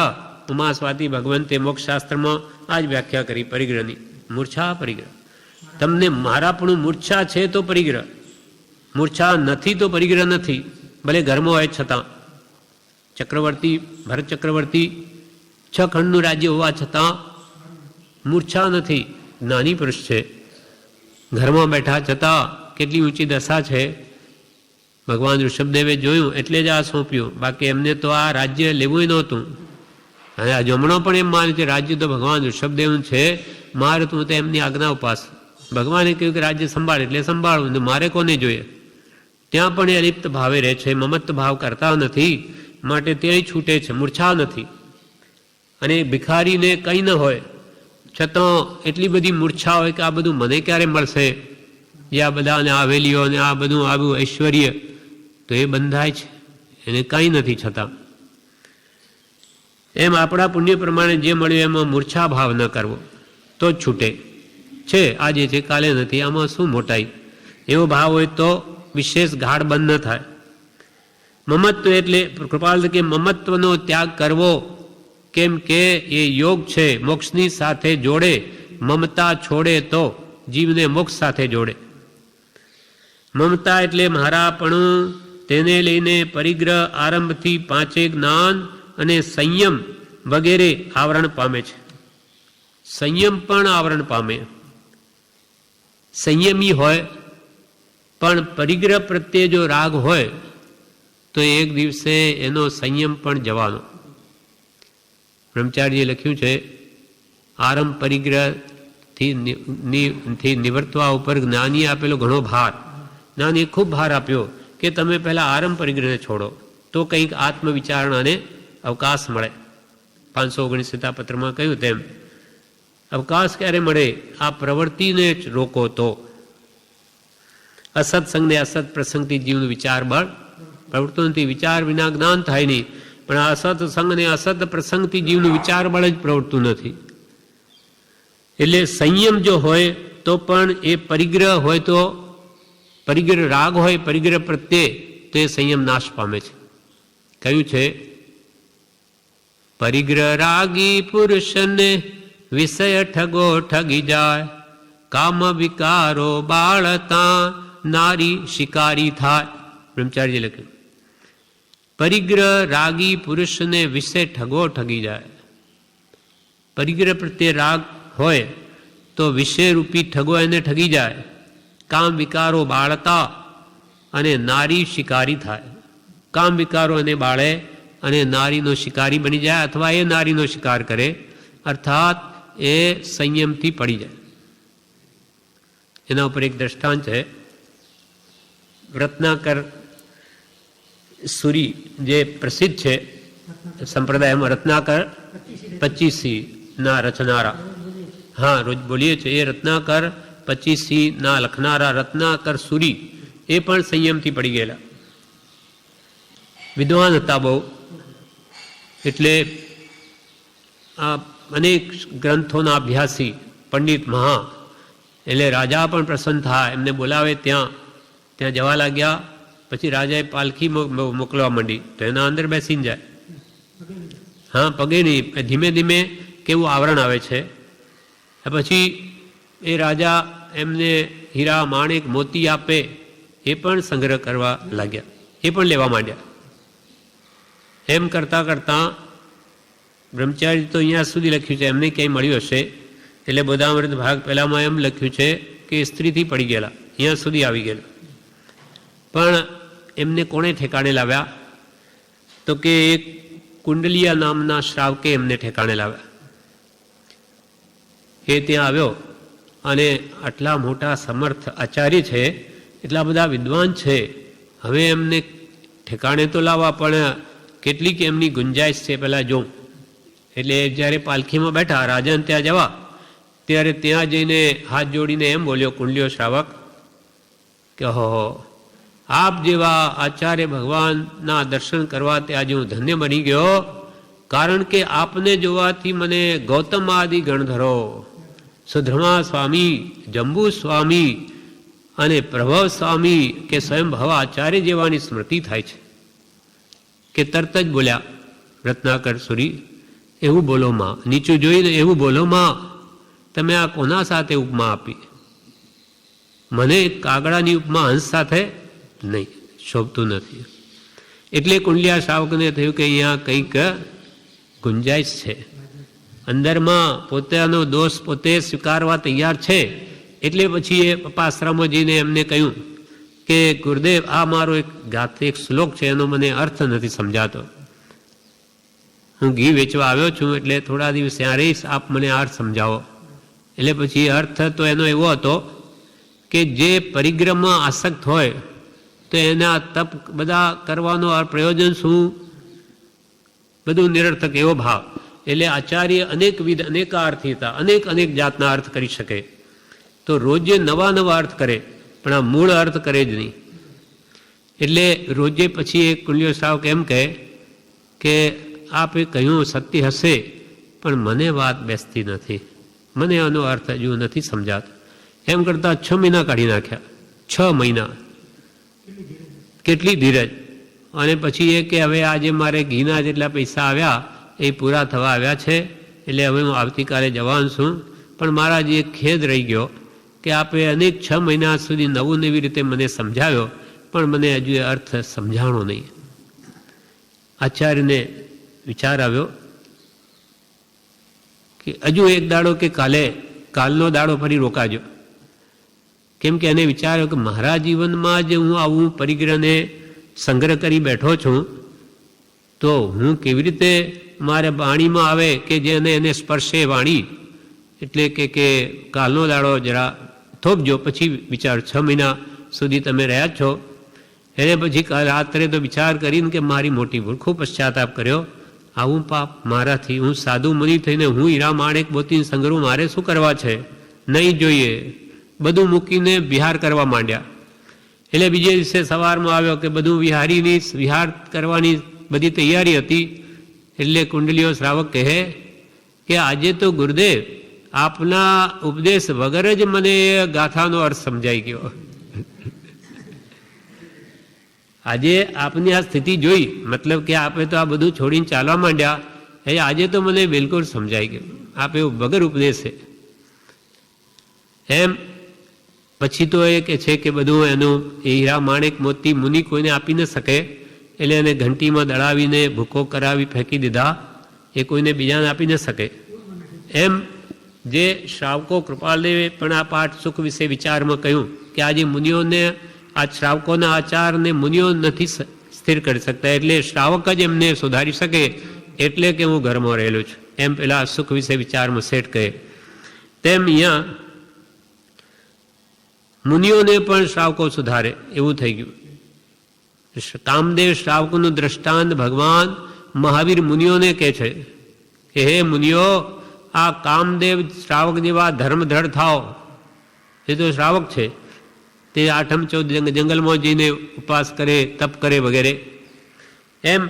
ઉમા સ્વાતિ ભગવંતે મોક્ષશાસ્ત્રમાં આ જ વ્યાખ્યા કરી પરિગ્રહની. મૂર્છા પરિગ્રહ. તમને મારાપણું મૂર્છા છે તો પરિગ્રહ, મૂર્છા નથી તો પરિગ્રહ નથી, ભલે ઘરમાં હોય છતાં. ચક્રવર્તી, ભરત ચક્રવર્તી 6 ખંડનું રાજ્ય હોવા છતાં મૂર્છા નથી, જ્ઞાની પુરુષ છે. ઘરમાં બેઠા છતાં કેટલી ઊંચી દશા છે. ભગવાન ઋષભદેવે જોયું એટલે જ આ સોંપ્યું, બાકી એમને તો આ રાજ્ય લેવું નહોતું. અને આ જમણો પણ એમ માને છે રાજ્ય તો ભગવાન ઋષભદેવનું છે, મારે તો એમની આજ્ઞા ઉપાસ. ભગવાને કહ્યું કે રાજ્ય સંભાળ એટલે સંભાળવું, મારે કોને જોઈએ. ત્યાં પણ એ અલિપ્ત ભાવે રહે છે, મમત્વ ભાવ કરતા નથી, માટે ત્યાંય છૂટે છે, મૂર્છા નથી. અને ભિખારીને કંઈ ન હોય છતાં એટલી બધી મૂર્છા હોય કે આ બધું મને ક્યારે મળશે, જે આ બધાને આવેલીઓ અને આ બધું આવ્યું ઐશ્વર્ય, તો એ બંધાય છે, એને કંઈ નથી છતાં. એમ આપણા પુણ્ય પ્રમાણે જે મળ્યું એમાં મૂર્છા ભાવ ન કરવો તો જ છૂટે છે. આજે છે કાલે નથી, આમાં શું મોટાઈ. એવો ભાવ હોય તો વિશેષ ગાઢ બંધ ન થાય. મમત્વ એટલે કૃપાલ કે મમત્વનો ત્યાગ કરવો, કેમ કે એ યોગ છે, મોક્ષની સાથે જોડે. મમતા છોડે તો જીવને મોક્ષ સાથે જોડે. મમતા એટલે મારાપણું, તેને લઈને પરિગ્રહ આરંભથી પાંચે જ્ઞાન અને સંયમ વગેરે આવરણ પામે છે. સંયમ પણ આવરણ પામે. સંયમી હોય પણ પરિગ્રહ પ્રત્યે જો રાગ હોય તો એક દિવસે એનો સંયમ પણ જવાનો. બ્રહ્મચારીએ લખ્યું છે, આરંભ પરિગ્રહથી નિવર્તવા ઉપર જ્ઞાનીએ આપેલો ઘણો ભાર. જ્ઞાનીએ ખૂબ ભાર આપ્યો કે તમે પહેલાં આરંભ પરિગ્રહને છોડો તો કંઈક આત્મવિચારણાને અવકાશ મળે. 519 પત્રમાં કહ્યું તેમ અવકાશ ક્યારે મળે? આ પ્રવૃત્તિને જ રોકો તો. અસત્સંગને અસત પ્રસંગથી જીવનું વિચાર બળ પ્રવૃત્તિથી વિચાર વિના જ્ઞાન થાય નહીં, પણ આ અસત સંગ અને અસત પ્રસંગથી જીવનું વિચાર બળ જ પ્રવૃત્તું નથી. એટલે સંયમ જો હોય તો પણ એ પરિગ્રહ હોય તો પરિગ્રહ રાગ હોય પરિગ્રહ પ્રત્યે તો એ સંયમ નાશ પામે છે. કહ્યું છે, પરિગ્રહ રાગી પુરુષને વિષય ઠગો ઠગી જાય, કામ વિકારો બાળતા નારી શિકારી થાય. બ્રહ્મચારી લખ્યું, પરિગ્રહ રાગી પુરુષને વિષય ઠગો ઠગી જાય. પરિગ્રહ પ્રત્યે રાગ હોય તો વિષય રૂપી ઠગો એને ઠગી જાય. કામ વિકારો બાળતા અને નારી શિકારી થાય. કામ વિકારો એને બાળે અને નારીનો શિકારી બની જાય, અથવા એ નારીનો શિકાર કરે, અર્થાત એ સંયમથી પડી જાય. એના ઉપર એક દ્રષ્ટાંત છે. રત્નાકર સુરી જે પ્રસિદ્ધ છે સંપ્રદાયમાં, રત્નાકર 25 ના રચનારા, હા રોજ બોલીએ છીએ, એ રત્નાકર 25 ના લખનારા રત્નાકર સુરી એ પણ સંયમથી પડી ગયેલા વિદ્વાન હતા બહુ. એટલે આ અનેક ગ્રંથોના અભ્યાસી પંડિત મહા. એટલે રાજા પણ પ્રસન્ન થાય, એમને બોલાવે ત્યાં જવા લાગ્યા. પછી રાજાએ પાલખી મોકલવા માંડી તો એના અંદર બેસીને જાય. હા, પગે નહીં, ધીમે ધીમે કેવું આવરણ આવે છે. પછી એ રાજા એમને હીરા માણેક મોતી આપે એ પણ સંગ્રહ કરવા લાગ્યા, એ પણ લેવા માંડ્યા. એમ કરતાં કરતાં બ્રહ્મચારી તો અહીંયા સુધી લખ્યું છે, એમને ક્યાંય મળ્યું હશે એટલે બોધામૃત ભાગ પહેલામાં એમ લખ્યું છે કે સ્ત્રીથી પડી ગયેલા, અહીંયા સુધી આવી ગયેલા. પણ એમને કોણે ઠેકાણે લાવ્યા? તો કે એક કુંડલિયા નામના શ્રાવકે એમને ઠેકાણે લાવ્યા. એ ત્યાં આવ્યો અને આટલા મોટા સમર્થ આચાર્ય છે, એટલા બધા વિદ્વાન છે, હવે એમને ઠેકાણે તો લાવવા, પણ કેટલીક એમની ગુંજાઈશ છે પહેલાં જોઉં. એટલે જ્યારે પાલખીમાં બેઠા રાજાને ત્યાં જવા, ત્યારે ત્યાં જઈને હાથ જોડીને એમ બોલ્યો કુંડલિયો શ્રાવક કે હો આપ જેવા આચાર્ય ભગવાનના દર્શન કરવાથી આજે હું ધન્ય બની ગયો, કારણ કે આપને જોવાથી મને ગૌતમ આદિ ગણધરો, સુધર્મા સ્વામી, જંબુ સ્વામી અને પ્રભવ સ્વામી કે સ્વયંભવ આચાર્ય જેવાની સ્મૃતિ થાય છે. કે તરત જ બોલ્યા રત્નાકર સુરી, એવું બોલો માં, નીચું જોઈને એવું બોલો માં, તમે આ કોના સાથે ઉપમા આપી? મને કાગડાની ઉપમા હંસ સાથે નહીં, શોભતું નથી. એટલે કુંડલિયા શ્રાવકને થયું કે અહીંયા કંઈક ગુંજાઈશ છે, અંદરમાં પોતાનો દોષ પોતે સ્વીકારવા તૈયાર છે. એટલે પછી એ પપ્પાશ્રમમાં જઈને એમને કહ્યું કે ગુરુદેવ, આ મારો એક શ્લોક છે, એનો મને અર્થ નથી સમજાતો. હું ઘી વેચવા આવ્યો છું, એટલે થોડા દિવસ ત્યાં રહીશ, આપ મને અર્થ સમજાવો. એટલે પછી અર્થ તો એનો એવો હતો કે જે પરિગ્રહમાં આસક્ત હોય તો એના તપ બધા કરવાનો પ્રયોજન શું? બધું નિરર્થક એવો ભાવ. એટલે આચાર્ય અનેકવિધ અનેકાર્થી હતા, અનેક જાતના અર્થ કરી શકે. તો રોજે નવા નવા અર્થ કરે, પણ આ મૂળ અર્થ કરે જ નહીં. એટલે રોજે પછી એક કુંડલિયો શ્રાવક એમ કહે કે આપે કહ્યું સત્ય હશે, પણ મને વાત બેસતી નથી, મને આનો અર્થ હજુ નથી સમજાતો. એમ કરતાં 6 મહિના કાઢી નાખ્યા. 6 મહિના કેટલી ધીરજ! અને પછી એ કે હવે આજે મારે ઘીના જેટલા પૈસા આવ્યા એ પૂરા થવા આવ્યા છે, એટલે હવે હું આવતીકાલે જવાનું છું. પણ મારા જે ખેદ રહી ગયો કે આપે અનેક 6 મહિના સુધી નવું નવી રીતે મને સમજાવ્યો, પણ મને હજુ એ અર્થ સમજાણો નહીં. આચાર્યને વિચાર આવ્યો કે હજુ એક દાડો કે કાલનો દાડો ફરી રોકાજો. કેમ કે એને વિચાર્યો કે મારા જીવનમાં જે હું આવું પરિગ્રહને સંગ્રહ કરી બેઠો છું, તો હું કેવી રીતે મારે વાણીમાં આવે કે જેને એને સ્પર્શે વાણી, એટલે કે કાલનો દાડો જરા થોપજો, પછી વિચાર. 6 મહિના સુધી તમે રહ્યા છો. એને પછી રાત્રે તો વિચાર કરીને કે મારી મોટી ભૂલ, ખૂબ પશ્ચાતાપ કર્યો, આવું પાપ મારાથી, હું સાધુ મુનિ થઈને હું હીરા માણેક મોતી સંગ્રહ મારે શું કરવા છે? નહીં જોઈએ. બધું મૂકીને વિહાર કરવા માંડ્યા. એટલે બીજે દિવસે સવારમાં આવ્યો કે બધું વિહાર કરવાની બધી તૈયારી હતી. એટલે કુંડલિયો શ્રાવક કહે કે આજે તો ગુરુદેવ આપના ઉપદેશ વગર જ મને ગાથાનો અર્થ સમજાઈ ગયો. આજે આપની આ સ્થિતિ જોઈ, મતલબ કે આપે તો આ બધું છોડીને ચાલવા માંડ્યા, એ આજે તો મને બિલકુલ સમજાઈ ગયું, આપ એવું વગર ઉપદેશ છે. એમ પછી તો એ કે છે કે બધું એનું એ હીરા માણેક મોતી મુનિ કોઈને આપી ન શકે, એટલે એને ઘંટીમાં દળાવીને ભૂકો કરાવી ફેંકી દીધા, એ કોઈને બીજાને આપી ન શકે. એમ જે શ્રાવકો કૃપાલદેવે પણ આ પાઠ સુખ વિશે વિચારમાં કહ્યું કે આજે મુનિઓને, આ શ્રાવકોના આચારને મુનિઓ નથી સ્થિર કરી શકતા, એટલે શ્રાવક જ એમને સુધારી શકે, એટલે કે હું ઘરમાં રહેલો છું. એમ પેલા સુખ વિશે વિચારમાં શેઠ કહે. તેમ અહીંયા મુનિઓને પણ શ્રાવકો સુધારે એવું થઈ ગયું. કામદેવ શ્રાવકોનું દ્રષ્ટાંત ભગવાન મહાવીર મુનિઓને કહે છે કે હે મુનિઓ, આ કામદેવ શ્રાવક જેવા ધર્મધડ થાઓ. એ તો શ્રાવક છે, તે 8મ 14 જંગલમાં જઈને ઉપવાસ કરે, તપ કરે વગેરે. એમ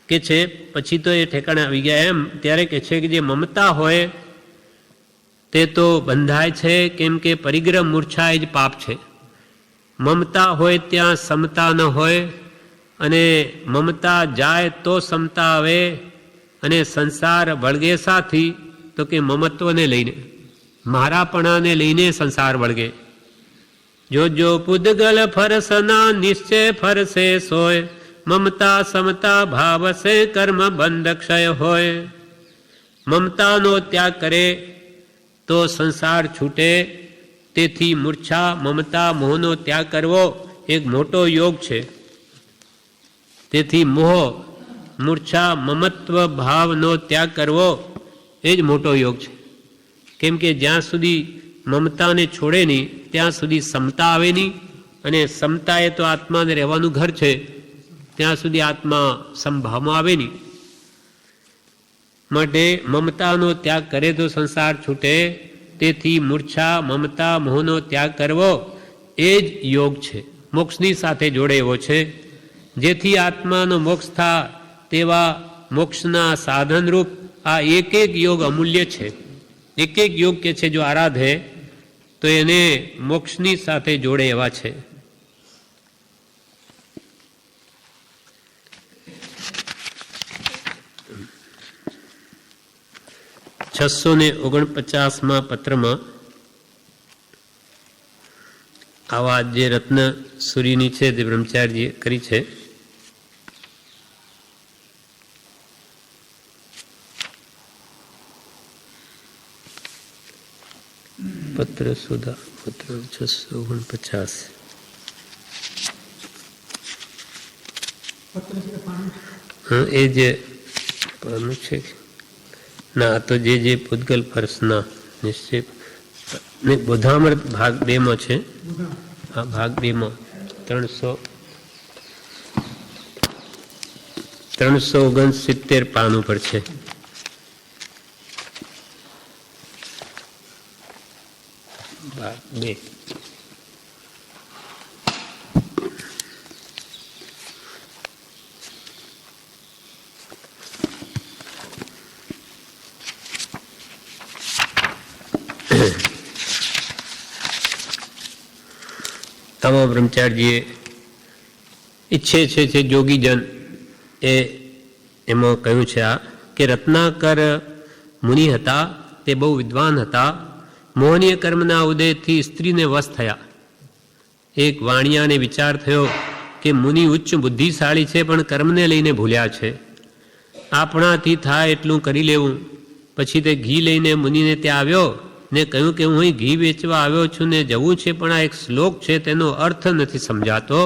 કે છે. પછી તો એ ઠેકાણે આવી ગયા. એમ ત્યારે કે છે કે જે મમતા હોય તે તો બંધાય છે, કેમ કે પરિગ્રહ મૂર્છા એ જ પાપ છે. મમતા હોય ત્યાં સમતા ન હોય, અને મમતા જાય તો સમતા આવે, અને સંસાર વળગે સાથી, તો કે મમત્વને લઈને, મારાપણાને લઈને સંસાર વળગે. જો પુદગલ ફરસના નિશ્ચય ફરસે સોય, મમતા સમતા ભાવસે કર્મ બંધ ક્ષય હોય. મમતાનો ત્યાગ કરે તો સંસાર છૂટે. તેથી મૂર્છા મમતા મોહનો ત્યાગ કરવો એક મોટો યોગ છે. તેથી મોહ મૂર્છા મમત્વ ભાવનો ત્યાગ કરવો એ જ મોટો યોગ છે. કેમ કે જ્યાં સુધી મમતાને છોડે નહીં ત્યાં સુધી સમતા આવે નહીં, અને સમતા એ તો આત્માને રહેવાનું ઘર છે, ત્યાં સુધી આત્મા સમભાવમાં આવે નહીં. માટે મમતાનો ત્યાગ કરે તો સંસાર છૂટે. તેથી મૂર્છા મમતા મોહનો ત્યાગ કરવો એ જ યોગ છે, મોક્ષની સાથે જોડે એવો છે. જેથી આત્માનો મોક્ષ થાય તેવા મોક્ષના સાધનરૂપ આ એક એક યોગ અમૂલ્ય છે. એક એક યોગ કે છે જો આરાધે તો એને મોક્ષની સાથે જોડે એવા છે. (649) પત્રમાં આવા જે રત્ન સૂરીની છે તે બ્રહ્મચારીજીએ કરી છે. પત્ર સુધા પત્ર 649. હા, એ જે પાનું છે ના, તો જે પૂદગલ ફરસના નિશ્ચય ને બોધામૃત ભાગ 2 છે. આ ભાગ 2 369 પાન ઉપર છે. ભાગ 2. આમાં બ્રહ્મચારીજીએ ઈચ્છે છે જોગીજન એમાં કહ્યું છે આ કે રત્નાકર મુનિ હતા, તે બહુ વિદ્વાન હતા. મોહનીય કર્મના ઉદયથી સ્ત્રીને વશ થયા. એક વાણિયાને વિચાર થયો કે મુનિ ઉચ્ચ બુદ્ધિશાળી છે પણ કર્મને લઈને ભૂલ્યા છે. આપણાથી થાય એટલું કરી લેવું. પછી તે ઘી લઈને મુનિને ત્યાં આવ્યો ને કહ્યું કે હું અહીં ઘી વેચવા આવ્યો છું ને જવું છે, પણ આ એક શ્લોક છે તેનો અર્થ નથી સમજાતો.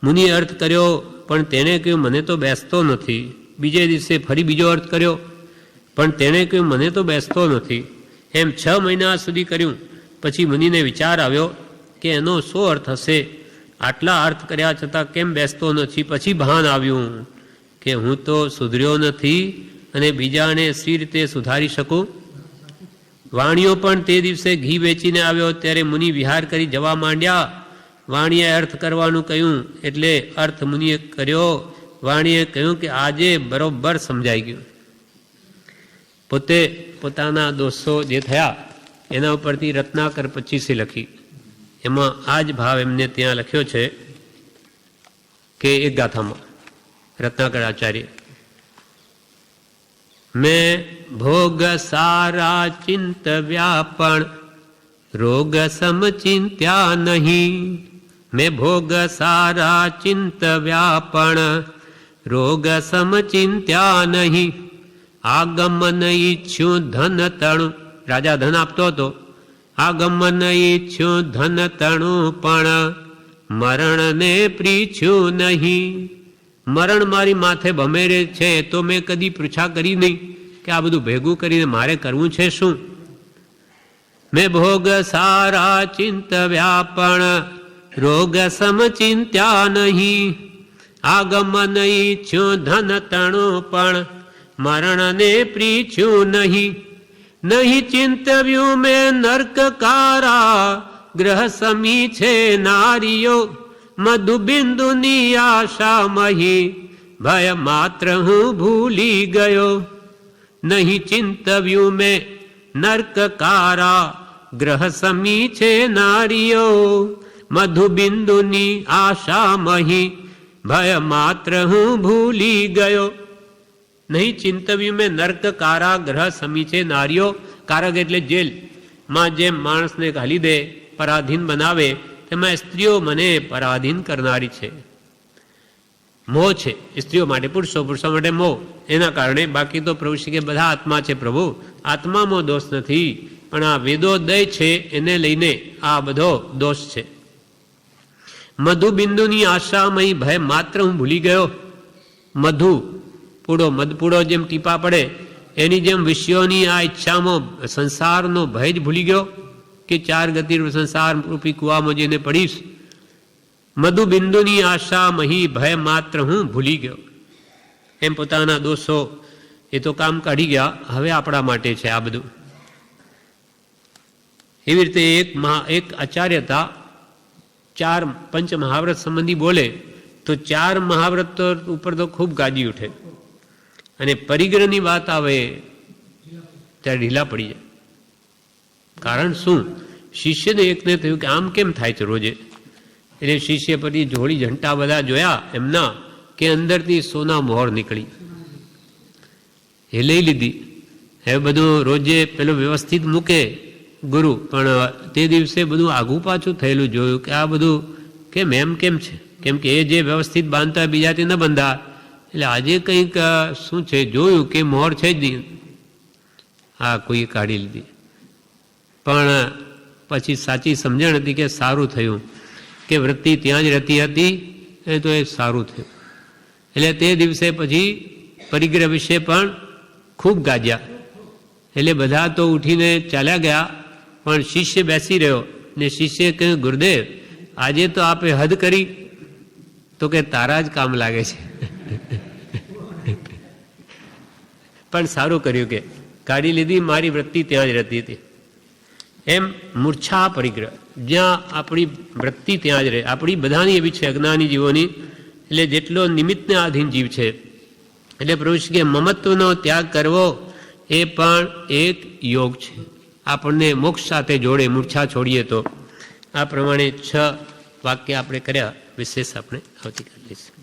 મુનિએ અર્થ કર્યો પણ તેણે કહ્યું મને તો બેસતો નથી. બીજે દિવસે ફરી બીજો અર્થ કર્યો પણ તેણે કહ્યું મને તો બેસતો નથી. એમ 6 મહિના સુધી કર્યું. પછી મુનિને વિચાર આવ્યો કે એનો શું અર્થ હશે, આટલા અર્થ કર્યા છતાં કેમ બેસતો નથી. પછી ભાન આવ્યું કે હું તો સુધર્યો નથી અને બીજાને સી રીતે સુધારી શકું. વાણિયો પણ તે દિવસે ઘી વેચીને આવ્યો ત્યારે મુનિ વિહાર કરી જવા માંડ્યા. વાણીએ અર્થ કરવાનું કહ્યું એટલે અર્થ મુનિએ કર્યો. વાણીએ કહ્યું કે આજે બરોબર સમજાઈ ગયું. પોતે પોતાના દોષો જે થયા એના ઉપરથી રત્નાકર 25 લખી. એમાં આ જ ભાવ એમને ત્યાં લખ્યો છે કે એક ગાથામાં રત્નાકર આચાર્ય મેં ભોગ સારા ચિંતવ્યા પણ રોગ સમચિંત્યા નહીં. મેં ભોગ સારા ચિંતવ્યા પણ રોગ સમચિંત્યા નહીં. આગમન ઈચ્છ્યું ધન તણું, રાજા ધન આપતો હતો. આગમન ઈચ્છ્યું ધન તણું પણ મરણને પ્રીછ્યું નહીં. મરણ મારી માથે ભમેરે છે તો મેં કદી પૃચ્છા કરી નહીં કે આ બધું ભેગું કરીને મારે કરવું છે શું. મેં ભોગ સારા ચિંતવ્યા પણ રોગ સમચિંત્યા નહીં. આગમન ઈચ્છ્યું ધન તણું પણ મરણને પ્રીછ્યું નહીં. નહીં ચિંતવ્યું મેં નર્કકારા ગ્રહ સમી છે નારીઓ. મધુબિંદુની આશા મહી ભય માત્ર હું ભૂલી ગયો. નહીં ચિંતવ્યું મેં નર્કકારા ગ્રહ સમી છે નારીઓ. મધુબિંદુની આશા મહી ભય માત્ર હું ભૂલી ગયો. નહીં ચિંતવ્યું મેં નર્ક કારાગ્રહ સમી છે નારીઓ. કારક એટલે જેલ માં જેમ માણસને ઘાલી દે, પરાધીન બનાવે તેમાં સ્ત્રીઓ મને પરાધીન કરનારી છે. મોહ છે સ્ત્રીઓ માટે, પુરુષો માટે મોહ, એના કારણે. બાકી તો પ્રભુ શ્રી કે બધા આત્મા છે પ્રભુ, આત્મામાં દોષ નથી, પણ આ વેદોદય છે એને લઈને આ બધો દોષ છે. મધુબિંદુની આશામય ભય માત્ર હું ભૂલી ગયો. મધુ પૂડો, મધપૂડો જેમ ટીપા પડે એની જેમ વિષયોની આ ઈચ્છામાં સંસારનો ભય જ ભૂલી ગયો કે 4 ગતિ સંસાર રૂપી કુવામાં જઈને પડીશ. મધુબિંદુની આશા મહી ભય માત્ર હું ભૂલી ગયો. એમ પોતાના દોષો એ તો કામ કાઢી ગયા, હવે આપણા માટે છે આ બધું. એવી રીતે એક આચાર્ય હતા, 4 પંચ મહાવ્રત સંબંધી બોલે તો 4 મહાવ્રત ઉપર તો ખૂબ ગાજી ઉઠે, અને પરિગ્રહની વાત આવે ત્યારે ઢીલા પડી જાય. કારણ શું? શિષ્યને એકને થયું કે આમ કેમ થાય છે રોજે? એટલે શિષ્ય પછી જોડી ઝંટા બધા જોયા એમના કે અંદરથી સોના મોહર નીકળી, એ લઈ લીધી. હવે બધું રોજે પેલો વ્યવસ્થિત મૂકે ગુરુ, પણ તે દિવસે બધું આઘું પાછું થયેલું જોયું કે આ બધું કેમ છે, કેમ કે એ જે વ્યવસ્થિત બાંધતા બીજાથી ન બંધા. એટલે આજે કંઈક શું છે જોયું કે મોહર છે જ નહીં. હા, કોઈએ કાઢી લીધી, પણ પછી સાચી સમજણ હતી કે સારું થયું કે વૃત્તિ ત્યાં જ રહેતી હતી, એ તો એ સારું થયું. એટલે તે દિવસે પછી પરિગ્રહ વિશે પણ ખૂબ ગાજ્યા. એટલે બધા તો ઉઠીને ચાલ્યા ગયા, પણ શિષ્ય બેસી રહ્યો ને શિષ્યએ કહ્યું, ગુરુદેવ આજે તો આપે હદ કરી. તો કે તારા જ કામ લાગે છે. પણ સારું કર્યું કે કાઢી લીધી, મારી વૃત્તિ ત્યાં જ રહેતી હતી. એમ મૂર્છા પરિગ્રહ, જ્યાં આપણી વૃત્તિ ત્યાં જ રહે. આપણી બધાની એવી છે અજ્ઞાની જીવોની, એટલે જેટલો નિમિત્તને આધીન જીવ છે. એટલે પ્રભુ કે મમત્વનો ત્યાગ કરવો એ પણ એક યોગ છે, આપણને મોક્ષ સાથે જોડે. મૂર્છા છોડીએ તો આ પ્રમાણે 6 વાક્ય આપણે કર્યા. વિશેષ આપણે આવતીકાલે લઈશું.